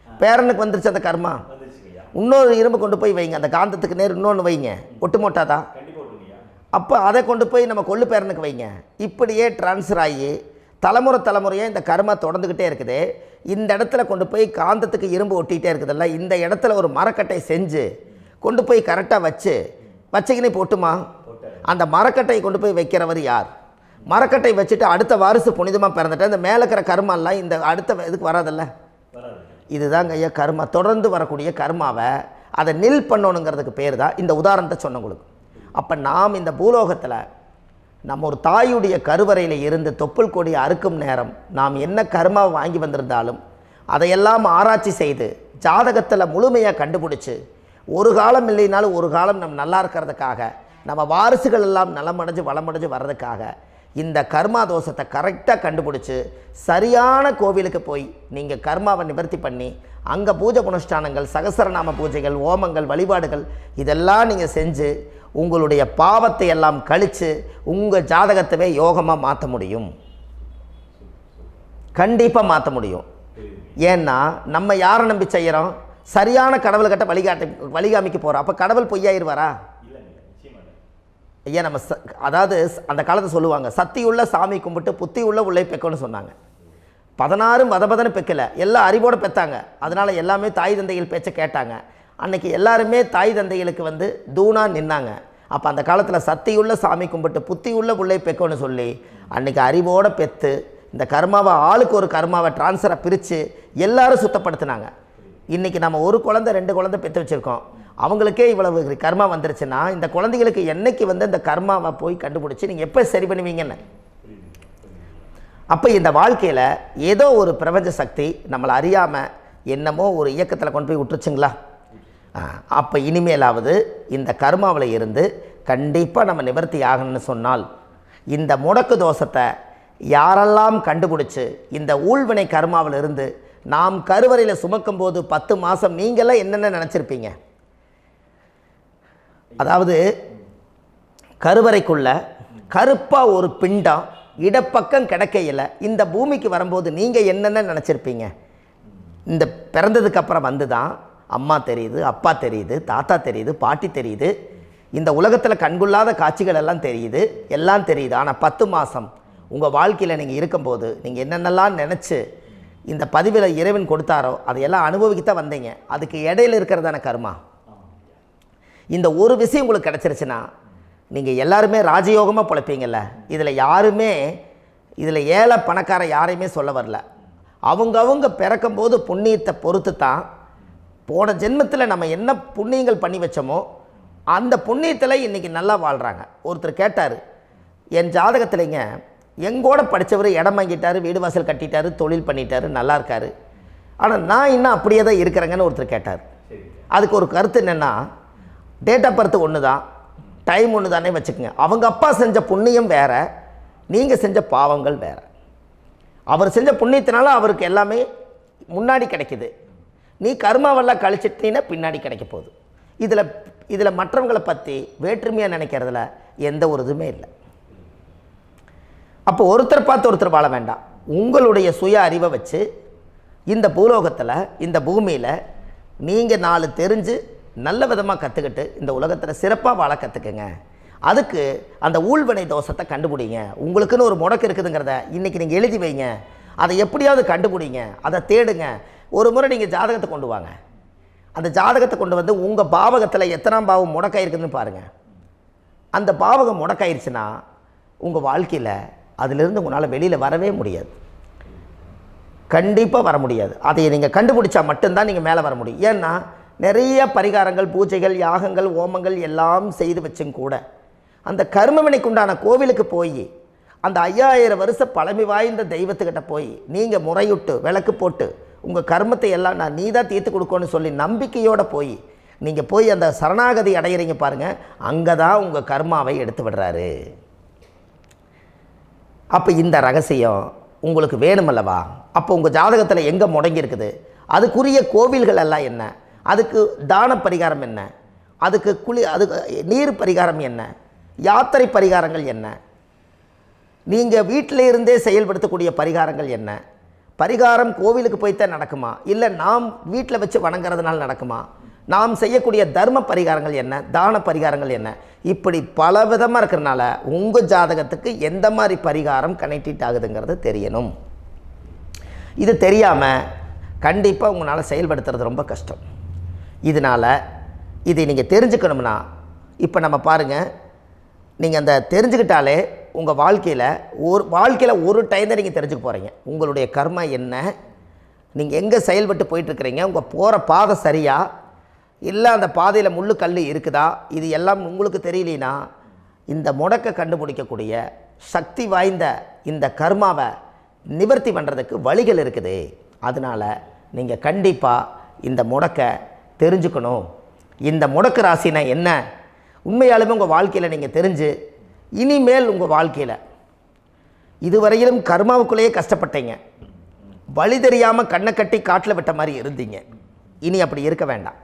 S1: பேரனுக்கு வந்துருச்சு அந்த கர்மா. இன்னொரு இரும்பை கொண்டு போய் வைங்க, அந்த காந்தத்துக்கு நேர் இன்னொன்று வைங்க, ஒட்டு மோட்டாதா? அப்போ அதை கொண்டு போய் நம்ம கொள்ளு பேரனுக்கு வைங்க. இப்படியே டிரான்ஸ்ஃபர் ஆகி தலைமுறையாக இந்த கர்மா தொடர்ந்துக்கிட்டே இருக்குது. இந்த இடத்துல கொண்டு போய் காந்தத்துக்கு இரும்பு ஒட்டிகிட்டே இருக்குதுல்ல, இந்த இடத்துல ஒரு மரக்கட்டை செஞ்சு கொண்டு போய் கரெக்டாக வச்சுக்கினே போட்டுமா? அந்த மரக்கட்டையை கொண்டு போய் வைக்கிறவர் யார்? மரக்கட்டை வச்சுட்டு அடுத்த வாரிசு புனிதமாக பிறந்துட்டு அந்த மேலே இருக்கிற கர்மாலாம் இந்த அடுத்த இதுக்கு வராதில்ல. இதுதாங்க ஐயா கர்மா. தொடர்ந்து வரக்கூடிய கர்மாவை அதை நில் பண்ணணுங்கிறதுக்கு பேர் தான் இந்த உதாரணத்தை சொன்னவங்களுக்கு. அப்போ நாம் இந்த பூலோகத்தில் நம்ம ஒரு தாயுடைய கருவறையில் இருந்து தொப்புள் கொடி அறுக்கும் நேரம் நாம் என்ன கர்மாவை வாங்கி வந்திருந்தாலும் அதையெல்லாம் ஆராய்ச்சி செய்து ஜாதகத்தில் முழுமையாக கண்டுபிடிச்சி ஒரு காலம் இல்லைனாலும் ஒரு காலம் நம்ம நல்லா இருக்கிறதுக்காக, நம்ம வாரிசுகள் எல்லாம் நலமடைஞ்சு வளமடைஞ்சு வர்றதுக்காக இந்த கர்மா தோஷத்தை கரெக்டாக கண்டுபிடிச்சி சரியான கோவிலுக்கு போய் நீங்கள் கர்மாவை நிவர்த்தி பண்ணி அங்கே பூஜை புனஸ்தானங்கள், சகசரநாம பூஜைகள், ஓமங்கள், வழிபாடுகள் இதெல்லாம் நீங்கள் செஞ்சு உங்களுடைய பாவத்தை எல்லாம் கழித்து உங்கள் ஜாதகத்தவே யோகமாக மாற்ற முடியும். கண்டிப்பாக மாற்ற முடியும். ஏன்னா நம்ம யாரை நம்பி செய்கிறோம்? சரியான கடவுள்கிட்ட வழிகாமிக்க போகிறோம். அப்போ கடவுள் பொய்யாயிருவாரா? ஐயா நம்ம அதாவது அந்த காலத்தை சொல்லுவாங்க, சத்தியுள்ள சாமி கும்பிட்டு புத்தி உள்ள உள்ளே பெக்கணும்னு சொன்னாங்க. 16 வதபதன்னு பெக்கலை, எல்லாம் அறிவோடு பெற்றாங்க. அதனால் எல்லாமே தாய் தந்தைகள் பேச்சை கேட்டாங்க. அன்றைக்கி எல்லாருமே தாய் தந்தைகளுக்கு தூணாக நின்னாங்க. அப்போ அந்த காலத்தில் சத்தியுள்ள சாமி கும்பிட்டு புத்தி உள்ள உள்ளே பெக்கணும்னு சொல்லி அன்றைக்கி அறிவோடு பெற்று இந்த கர்மாவை ஆளுக்கு ஒரு கர்மாவை டிரான்ஸ்ஃபரை பிரித்து எல்லாரும் சுத்தப்படுத்தினாங்க. இன்றைக்கி நம்ம ஒரு குழந்தை 2 குழந்தை பெற்று வச்சுருக்கோம். அவங்களுக்கே இவ்வளவு கர்மா வந்துருச்சுன்னா இந்த குழந்தைகளுக்கு என்னைக்கு இந்த கர்மாவை போய் கண்டுபிடிச்சி நீங்கள் எப்போ சரி பண்ணுவீங்கன்னு. அப்போ இந்த வாழ்க்கையில் ஏதோ ஒரு பிரபஞ்ச சக்தி நம்மளை அறியாமல் என்னமோ ஒரு இயக்கத்தில் கொண்டு போய் விட்டுருச்சுங்களா? அப்போ இனிமேலாவது இந்த கர்மாவில் இருந்து கண்டிப்பாக நம்ம நிவர்த்தி ஆகணும்னு சொன்னால் இந்த முடக்கு தோஷத்தை யாரெல்லாம் கண்டுபிடிச்சி இந்த ஊழ்வினை கர்மாவில் இருந்து நாம் கருவறையில் சுமக்கும் போது 10 மாதம் நீங்களாம் என்னென்ன நினச்சிருப்பீங்க? அதாவது கருவறைக்குள்ள கருப்பாக ஒரு பிண்டம் இடப்பக்கம் கிடக்கையில் இந்த பூமிக்கு வரும்போது நீங்கள் என்னென்ன நினச்சிருப்பீங்க? இந்த பிறந்ததுக்கு அப்புறம் வந்து தான் அம்மா தெரியுது, அப்பா தெரியுது, தாத்தா தெரியுது, பாட்டி தெரியுது, இந்த உலகத்தில் கண்கொள்ளாத காட்சிகள் எல்லாம் தெரியுது, எல்லாம் தெரியுது. ஆனால் 10 மாதம் உங்கள் வாழ்க்கையில் நீங்கள் இருக்கும்போது நீங்கள் என்னென்னலாம் நினச்சி இந்த பதிவில் இறைவன் கொடுத்தாரோ அதையெல்லாம் அனுபவிக்கத்தான் வந்தீங்க. அதுக்கு இடையில இருக்கிறதான கர்மா. இந்த ஒரு விஷயம் உங்களுக்கு கிடச்சிருச்சுன்னா நீங்கள் எல்லாருமே ராஜயோகமாக பிழைப்பீங்கள்ல. இதில் ஏழை பணக்கார யாரையுமே சொல்ல வரல. அவங்க பிறக்கும்போது புண்ணியத்தை பொறுத்து தான் போன ஜென்மத்தில் நம்ம என்ன புண்ணியங்கள் பண்ணி வச்சோமோ அந்த புண்ணியத்தில் இன்றைக்கி நல்லா வாழ்கிறாங்க. ஒருத்தர் கேட்டார், என் ஜாதகத்தில்ங்க எங்கூட படித்தவர் இடம் வாங்கிட்டார், வீடு வாசல் கட்டிட்டார், தொழில் பண்ணிட்டார், நல்லா இருக்கார், ஆனால் நான் இன்னும் அப்படியே தான் இருக்கிறேங்கன்னு ஒருத்தர் கேட்டார். அதுக்கு ஒரு கருத்து என்னென்னா, டேட் ஆஃப் பர்த் ஒன்று தான், டைம் ஒன்று தானே வச்சுக்கோங்க. அவங்க அப்பா செஞ்ச புண்ணியம் வேறு, நீங்கள் செஞ்ச பாவங்கள் வேறு. அவர் செஞ்ச புண்ணியத்தினால அவருக்கு எல்லாமே முன்னாடி கிடைக்கிது. நீ கர்மாவெல்லாம் கழிச்சிட்டீங்கன்னா பின்னாடி கிடைக்க போகுது. இதில் மற்றவங்களை பற்றி வேற்றுமையாக நினைக்கிறதுல எந்த ஒரு இதுவுமே இல்லை. அப்போ ஒருத்தர் பார்த்து ஒருத்தர் வாழ வேண்டாம். உங்களுடைய சுய அறிவை வச்சு இந்த பூலோகத்தில் இந்த பூமியில் நீங்கள் 4 தெரிஞ்சு நல்ல விதமாக கற்றுக்கிட்டு இந்த உலகத்தில் சிறப்பாக வாழ கற்றுக்குங்க. அதுக்கு அந்த ஊழ்வினை தோஷத்தை கண்டுபிடிங்க. உங்களுக்குன்னு ஒரு முடக்கு இருக்குதுங்கிறத இன்றைக்கி நீங்கள் எழுதி வைங்க. அதை எப்படியாவது கண்டுபிடிங்க, அதை தேடுங்க. ஒரு முறை நீங்கள் ஜாதகத்தை கொண்டு வாங்க. அந்த ஜாதகத்தை கொண்டு வந்து உங்கள் பாவகத்தில் எத்தனாம் பாவம் முடக்காயிருக்குதுன்னு பாருங்கள். அந்த பாவகம் முடக்காயிருச்சுன்னா உங்கள் வாழ்க்கையில் அதிலிருந்து உங்களால் வெளியில் வரவே முடியாது, கண்டிப்பாக வர முடியாது. அதை நீங்கள் கண்டுபிடிச்சா மட்டும்தான் நீங்கள் மேலே வர முடியும். ஏன்னா நிறைய பரிகாரங்கள், பூஜைகள், யாகங்கள், ஓமங்கள் எல்லாம் செய்து வச்சும் கூட அந்த கர்மவினைக்கு உண்டான கோவிலுக்கு போய் அந்த 5000 வருஷ பழமை வாய்ந்த தெய்வத்துக்கிட்ட போய் நீங்கள் முறையிட்டு விளக்கு போட்டு உங்கள் கர்மத்தை எல்லாம் நான் நீ தான் தீர்த்து கொடுக்கணும்னு சொல்லி நம்பிக்கையோடு நீங்கள் போய் அந்த சரணாகதி அடையிறீங்க பாருங்கள், அங்கே தான் உங்கள் கர்மாவை எடுத்து விடுறாரு. அப்போ இந்த ரகசியம் உங்களுக்கு வேணுமல்லவா? அப்போ உங்கள் ஜாதகத்தில் எங்கே முடங்கி இருக்குது, அதுக்குரிய கோவில்கள் எல்லாம் என்ன, அதுக்கு தான பரிகாரம் என்ன, அதுக்கு நீர் பரிகாரம் என்ன, யாத்திரை பரிகாரங்கள் என்ன, நீங்கள் வீட்டில் இருந்தே செயல்படுத்தக்கூடிய பரிகாரங்கள் என்ன, பரிகாரம் கோவிலுக்கு போய்த்தான் நடக்குமா, இல்லை நாம் வீட்டில் வச்சு வணங்குறதுனால நடக்குமா, நாம் செய்யக்கூடிய தர்ம பரிகாரங்கள் என்ன, தான பரிகாரங்கள் என்ன, இப்படி பல விதமாக இருக்கிறனால உங்கள் ஜாதகத்துக்கு எந்த மாதிரி பரிகாரம் கனெக்ட் ஆகுதுங்கிறது தெரியணும். இது தெரியாமல் கண்டிப்பாக உங்களால் செயல்படுத்துறது ரொம்ப கஷ்டம். இதனால் இதை நீங்கள் தெரிஞ்சுக்கணும்னா இப்போ நம்ம பாருங்கள், நீங்கள் அந்த தெரிஞ்சுக்கிட்டாலே உங்கள் வாழ்க்கையில் ஒரு டைம் தான் நீங்கள் தெரிஞ்சுக்க போகிறீங்க. உங்களுடைய கர்மா என்ன, நீங்கள் எங்கே செயல்பட்டு போயிட்டுருக்கிறீங்க, உங்கள் போகிற பாதை சரியா இல்லை அந்த பாதையில் முள்ளு கல் இருக்குதா, இது எல்லாம் உங்களுக்கு தெரியலனா இந்த முடக்கை கண்டுபிடிக்கக்கூடிய சக்தி வாய்ந்த இந்த கர்மாவை நிவர்த்தி பண்ணுறதுக்கு வழிகள் இருக்குது. அதனால் நீங்கள் கண்டிப்பாக இந்த முடக்கை தெரிஞ்சுக்கணும். இந்த முடக்கு ராசினா என்ன உண்மையாலுமே உங்கள் வாழ்க்கையில் நீங்கள் தெரிஞ்சு இனிமேல் உங்கள் வாழ்க்கையில் இதுவரையிலும் கர்மாவுக்குள்ளேயே கஷ்டப்பட்டீங்க, வழி தெரியாமல் கண்ணை கட்டி காட்டில் விட்ட மாதிரி இருந்தீங்க, இனி அப்படி இருக்க வேண்டாம்.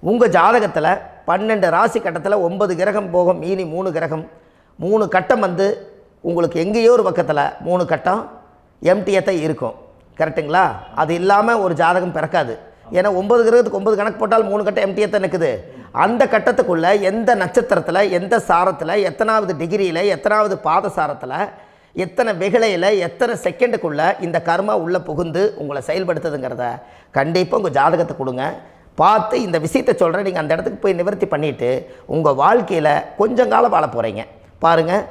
S1: உங்கள் ஜாதகத்தில் 12 ராசி கட்டத்தில் 9 கிரகம் போகும், மீனி 3 கிரகம், 3 கட்டம் வந்து உங்களுக்கு எங்கேயோ ஒரு பக்கத்தில் 3 கட்டம் எம்டியாக தான் இருக்கும். கரெக்டுங்களா? அது இல்லாமல் ஒரு ஜாதகம் பிறக்காது. ஏன்னா 9 கிரகத்துக்கு 9 கணக்கு போட்டால் 3 கட்டம் எம்டியாக தான் நிற்குது. அந்த கட்டத்துக்குள்ளே எந்த நட்சத்திரத்தில், எந்த சாரத்தில், எத்தனாவது டிகிரியில், எத்தனாவது பாதசாரத்தில், எத்தனை வெகுளையில், எத்தனை செகண்டுக்குள்ளே இந்த கர்மா உள்ளே புகுந்து உங்களை செயல்படுத்துதுங்கிறத கண்டிப்பாக உங்கள் ஜாதகத்தை கொடுங்க, பார்த்து இந்த விஷயத்தை சொல்கிறேன். நீங்கள் அந்த இடத்துக்கு போய் நிவர்த்தி பண்ணிவிட்டு உங்கள் வாழ்க்கையில் கொஞ்சம் காலம் வாழ போகிறீங்க. பாருங்கள்,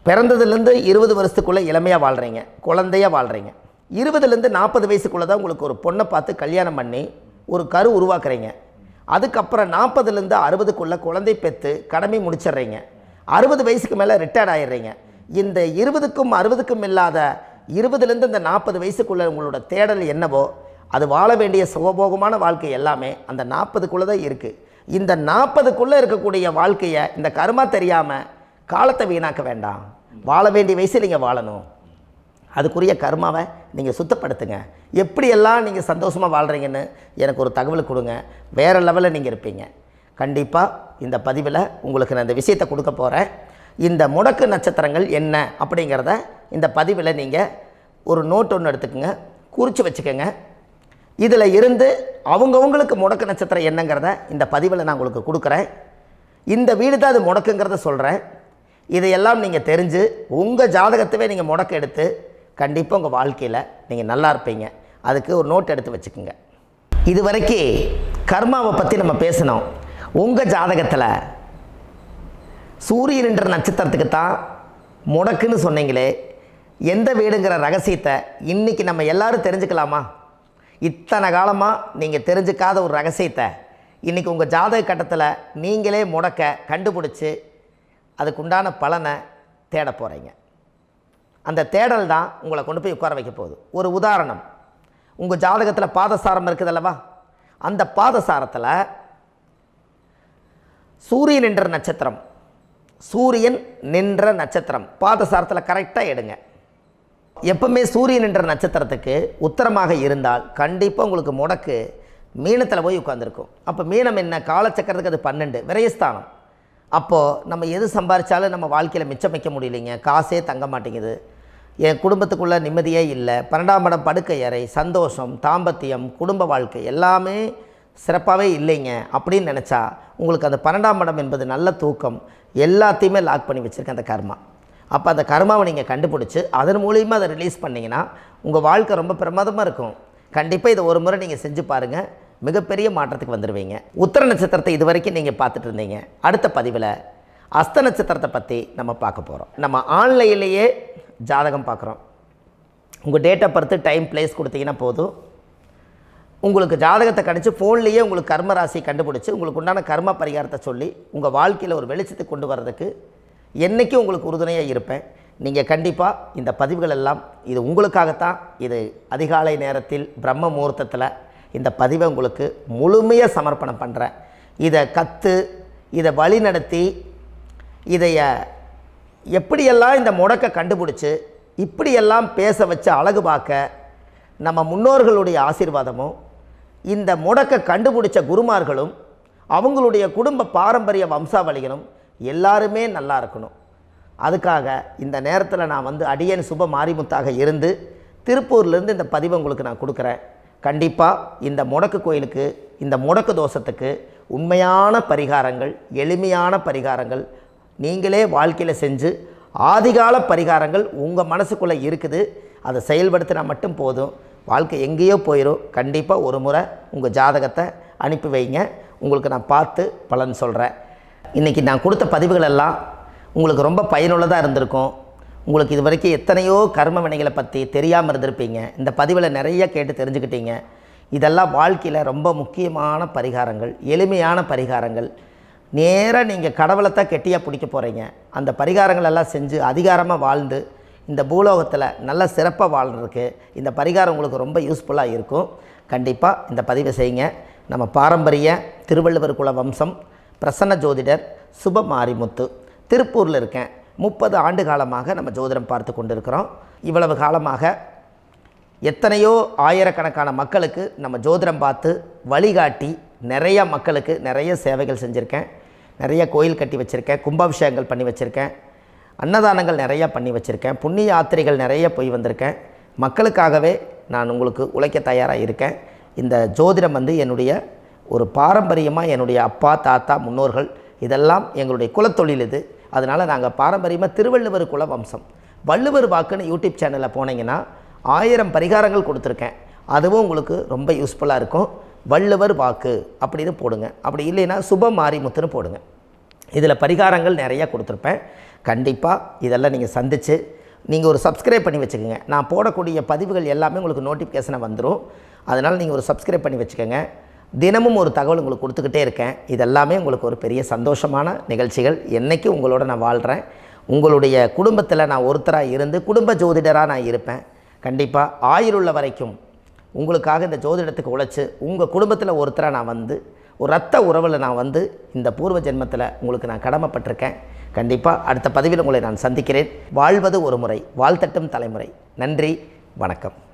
S1: பிறந்ததுலேருந்து 20 வருஷத்துக்குள்ளே இளமையாக வாழ்கிறீங்க, குழந்தையாக வாழ்கிறீங்க. 20லேருந்து 40 வயசுக்குள்ளே தான் உங்களுக்கு ஒரு பொண்ணை பார்த்து கல்யாணம் பண்ணி ஒரு கரு உருவாக்குறீங்க. அதுக்கப்புறம் 40லேருந்து 60க்குள்ளே குழந்தை பெற்று கடமை முடிச்சிடுறீங்க. 60 வயசுக்கு மேலே ரிட்டையர்ட் ஆகிடுறீங்க. இந்த 20க்கும் 60க்கும் இல்லாத 20லேருந்து இந்த 40 வயசுக்குள்ளே உங்களோட தேடல் என்னவோ அது வாழ வேண்டிய சுகபோகமான வாழ்க்கை எல்லாமே அந்த 40க்குள்ளே தான் இருக்குது. இந்த 40க்குள்ளே இருக்கக்கூடிய வாழ்க்கையை இந்த கர்மா தெரியாமல் காலத்தை வீணாக்க வேண்டாம். வாழ வேண்டிய வயசில் நீங்கள் வாழணும். அதுக்குரிய கர்மாவை நீங்கள் சுத்தப்படுத்துங்க. எப்படியெல்லாம் நீங்கள் சந்தோஷமாக வாழ்கிறீங்கன்னு எனக்கு ஒரு தகவல் கொடுங்க. வேறு லெவலில் நீங்கள் இருப்பீங்க. கண்டிப்பாக இந்த பதிவில் உங்களுக்கு நான் இந்த விஷயத்தை கொடுக்க போகிறேன். இந்த முடக்கு நட்சத்திரங்கள் என்ன அப்படிங்கிறத இந்த பதிவில் நீங்கள் ஒரு நோட் ஒன்று எடுத்துக்கோங்க, குறித்து வச்சுக்கோங்க. இதில் இருந்து அவங்கவுங்களுக்கு முடக்கு நட்சத்திரம் என்னங்கிறத இந்த பதிவில் நான் உங்களுக்கு கொடுக்குறேன். இந்த வீடு தான் அது முடக்குங்கிறத சொல்கிறேன். இதையெல்லாம் நீங்கள் தெரிஞ்சு உங்கள் ஜாதகத்தவே நீங்கள் முடக்கு எடுத்து கண்டிப்பாக உங்கள் வாழ்க்கையில் நீங்கள் நல்லா இருப்பீங்க. அதுக்கு ஒரு நோட் எடுத்து வச்சுக்கோங்க. இது வரைக்கும் கர்மாவை பற்றி நம்ம பேசினோம். உங்கள் ஜாதகத்தில் சூரியன் என்ற நட்சத்திரத்துக்கு தான் முடக்குன்னு சொன்னீங்களே, எந்த வீடுங்கிற ரகசியத்தை இன்றைக்கி நம்ம எல்லோரும் தெரிஞ்சுக்கலாமா? இத்தனை காலமாக நீங்கள் தெரிஞ்சுக்காத ஒரு ரகசியத்தை இன்றைக்கி உங்கள் ஜாதக கட்டத்தில் நீங்களே முடக்க கண்டுபிடிச்சி அதுக்குண்டான பலனை தேட போகிறீங்க. அந்த தேடல் தான் உங்களை கொண்டு போய் உட்கார வைக்க போகுது. ஒரு உதாரணம், உங்கள் ஜாதகத்தில் பாதசாரம் இருக்குது அல்லவா? அந்த பாதசாரத்தில் சூரியன் என்ற நட்சத்திரம், சூரியன் நின்ற நட்சத்திரம் பாதசாரத்தில் கரெக்டாக எடுங்க. எப்பவுமே சூரியன் என்ற நட்சத்திரத்துக்கு உத்தரமாக இருந்தால் கண்டிப்பாக உங்களுக்கு முடக்கு மீனத்தில் போய் உட்காந்துருக்கும். அப்போ மீனம் என்ன? காலச்சக்கரத்துக்கு அது 12 விரயஸ்தானம். அப்போது நம்ம எது சம்பாதிச்சாலும் நம்ம வாழ்க்கையில் மிச்சம் வைக்க முடியலைங்க, காசே தங்க மாட்டேங்குது, என் குடும்பத்துக்குள்ளே நிம்மதியே இல்லை, 12ஆம் இடம் படுக்கை அறை, சந்தோஷம், தாம்பத்தியம், குடும்ப வாழ்க்கை எல்லாமே சிறப்பாகவே இல்லைங்க அப்படின்னு நினச்சா உங்களுக்கு அந்த 12ஆம் இடம் என்பது நல்ல தூக்கம் எல்லாத்தையுமே லாக் பண்ணி வச்சுருக்கேன் அந்த கர்மா. அப்போ அந்த கர்மாவை நீங்கள் கண்டுபிடிச்சி அதன் மூலியமாக அதை ரிலீஸ் பண்ணிங்கன்னா உங்கள் வாழ்க்கை ரொம்ப பிரமாதமாக இருக்கும். கண்டிப்பாக இதை ஒரு முறை நீங்கள் செஞ்சு பாருங்கள், மிகப்பெரிய மாற்றத்துக்கு வந்துடுவீங்க. உத்திர நட்சத்திரத்தை இது வரைக்கும் நீங்கள் பார்த்துட்டு இருந்தீங்க. அடுத்த பதிவில் அஸ்த நட்சத்திரத்தை பற்றி நம்ம பார்க்க போகிறோம். நம்ம ஆன்லைன்லேயே ஜாதகம் பார்க்குறோம். உங்கள் date of birth, time, place கொடுத்தீங்கன்னா போதும், உங்களுக்கு ஜாதகத்தை கணிச்சு ஃபோன்லேயே உங்களுக்கு கர்ம ராசியை கண்டுபிடிச்சி உங்களுக்கு உண்டான கர்ம பரிகாரத்தை சொல்லி உங்கள் வாழ்க்கையில் ஒரு வெளிச்சத்தை கொண்டு வர்றதுக்கு என்றைக்கும் உங்களுக்கு உறுதுணையாக இருப்பேன். நீங்கள் கண்டிப்பாக இந்த பதிவுகள் எல்லாம் இது உங்களுக்காகத்தான். இது அதிகாலை நேரத்தில் பிரம்ம முகூர்த்தத்தில் இந்த பதிவை உங்களுக்கு முழுமையாக சமர்ப்பணம் பண்ணுறேன். இதை கற்று இதை வழி நடத்தி இதைய எப்படியெல்லாம் இந்த முடக்கை கண்டுபிடிச்சி இப்படியெல்லாம் பேச வச்சு அழகு பார்க்க நம்ம முன்னோர்களுடைய ஆசீர்வாதமும் இந்த முடக்கை கண்டுபிடிச்ச குருமார்களும் அவங்களுடைய குடும்ப பாரம்பரிய வம்சாவளிகளும் எல்லாருமே நல்லா இருக்கணும். அதுக்காக இந்த நேரத்தில் நான் வந்து அடியேன் சுப மாரிமுத்தாக இருந்து திருப்பூர்லேருந்து இந்த பதிவை உங்களுக்கு நான் கொடுக்குறேன். கண்டிப்பாக இந்த முடக்கு கோயிலுக்கு, இந்த முடக்கு தோஷத்துக்கு உண்மையான பரிகாரங்கள், எளிமையான பரிகாரங்கள் நீங்களே வாழ்க்கையில் செஞ்சு ஆதிகால பரிகாரங்கள் உங்கள் மனசுக்குள்ளே இருக்குது. அதை செயல்படுத்தினா மட்டும் போதும், வாழ்க்கை எங்கேயோ போயிடும். கண்டிப்பாக ஒரு முறை உங்கள் ஜாதகத்தை அனுப்பி வைங்க, உங்களுக்கு நான் பார்த்து பலன் சொல்கிறேன். இன்றைக்கி நான் கொடுத்த பதிவுகள் எல்லாம் உங்களுக்கு ரொம்ப பயனுள்ளதாக இருந்திருக்கும். உங்களுக்கு இது வரைக்கும் எத்தனையோ கர்ம வினைகளை பற்றி தெரியாமல் இருந்திருப்பீங்க. இந்த பதிவில் நிறைய கேட்டு தெரிஞ்சுக்கிட்டீங்க. இதெல்லாம் வாழ்க்கையில் ரொம்ப முக்கியமான பரிகாரங்கள், எளிமையான பரிகாரங்கள். நேராக நீங்கள் கடவுளைத்தான் கெட்டியாக பிடிக்க போகிறீங்க. அந்த பரிகாரங்கள் எல்லாம் செஞ்சு அதிகாரமாக வாழ்ந்து இந்த பூலோகத்தில் நல்ல சிறப்பாக வாழ்கிறதுக்கு இந்த பரிகாரம் உங்களுக்கு ரொம்ப யூஸ்ஃபுல்லாக இருக்கும். கண்டிப்பாக இந்த பதிவை செய்யுங்க. நம்ம பாரம்பரிய திருவள்ளுவர் குல வம்சம், பிரசன்ன ஜோதிடர் சுப மாரிமுத்து, திருப்பூரில் இருக்கேன். 30 ஆண்டு காலமாக நம்ம ஜோதிடம் பார்த்து கொண்டிருக்கிறோம். இவ்வளவு காலமாக எத்தனையோ ஆயிரக்கணக்கான மக்களுக்கு நம்ம ஜோதிடம் பார்த்து வழிகாட்டி நிறைய மக்களுக்கு நிறைய சேவைகள் செஞ்சுருக்கேன். நிறைய கோயில் கட்டி வச்சுருக்கேன், கும்பாபிஷேகங்கள் பண்ணி வச்சுருக்கேன், அன்னதானங்கள் நிறையா பண்ணி வச்சுருக்கேன், புண்ணிய யாத்திரைகள் நிறைய போய் வந்திருக்கேன். மக்களுக்காகவே நான் உங்களுக்கு உழைக்க தயாராக இருக்கேன். இந்த ஜோதிடம் வந்து என்னுடைய ஒரு பாரம்பரியமாக, என்னுடைய அப்பா தாத்தா முன்னோர்கள் இதெல்லாம் எங்களுடைய குலத்தொழில் இது. அதனால் நாங்கள் பாரம்பரியமாக திருவள்ளுவர் குல வம்சம். வள்ளுவர் வாக்குன்னு யூடியூப் சேனலில் போனீங்கன்னா 1000 பரிகாரங்கள் கொடுத்துருக்கேன். அதுவும் உங்களுக்கு ரொம்ப யூஸ்ஃபுல்லாக இருக்கும். வள்ளுவர் வாக்கு அப்படின்னு போடுங்க, அப்படி இல்லைன்னா சுப மாரிமுத்துன்னு போடுங்க. இதில் பரிகாரங்கள் நிறையா கொடுத்துருப்பேன். கண்டிப்பாக இதெல்லாம் நீங்கள் சந்தித்து நீங்கள் ஒரு சப்ஸ்கிரைப் பண்ணி வச்சுக்கோங்க. நான் போடக்கூடிய பதிவுகள் எல்லாமே உங்களுக்கு நோட்டிஃபிகேஷனை வந்துடும். அதனால் நீங்கள் ஒரு சப்ஸ்கிரைப் பண்ணி வச்சுக்கோங்க. தினமும் ஒரு தகவல் உங்களுக்கு கொடுத்துக்கிட்டே இருக்கேன். இதெல்லாமே உங்களுக்கு ஒரு பெரிய சந்தோஷமான நிகழ்ச்சிகள். என்றைக்கும் உங்களோட நான் வாழ்கிறேன். உங்களுடைய குடும்பத்தில் நான் ஒருத்தராக இருந்து குடும்ப ஜோதிடராக நான் இருப்பேன். கண்டிப்பாக ஆயுள் உள்ள வரைக்கும் உங்களுக்காக இந்த ஜோதிடத்துக்கு உழைச்சி உங்கள் குடும்பத்தில் ஒருத்தராக நான் வந்து ஒரு ரத்த உறவில் நான் வந்து இந்த பூர்வ ஜென்மத்தில் உங்களுக்கு நான் கடமைப்பட்டிருக்கேன். கண்டிப்பாக அடுத்த பதிவில் உங்களை நான் சந்திக்கிறேன். வாழ்வது ஒரு முறை, வாழ்த்தட்டும் தலைமுறை. நன்றி, வணக்கம்.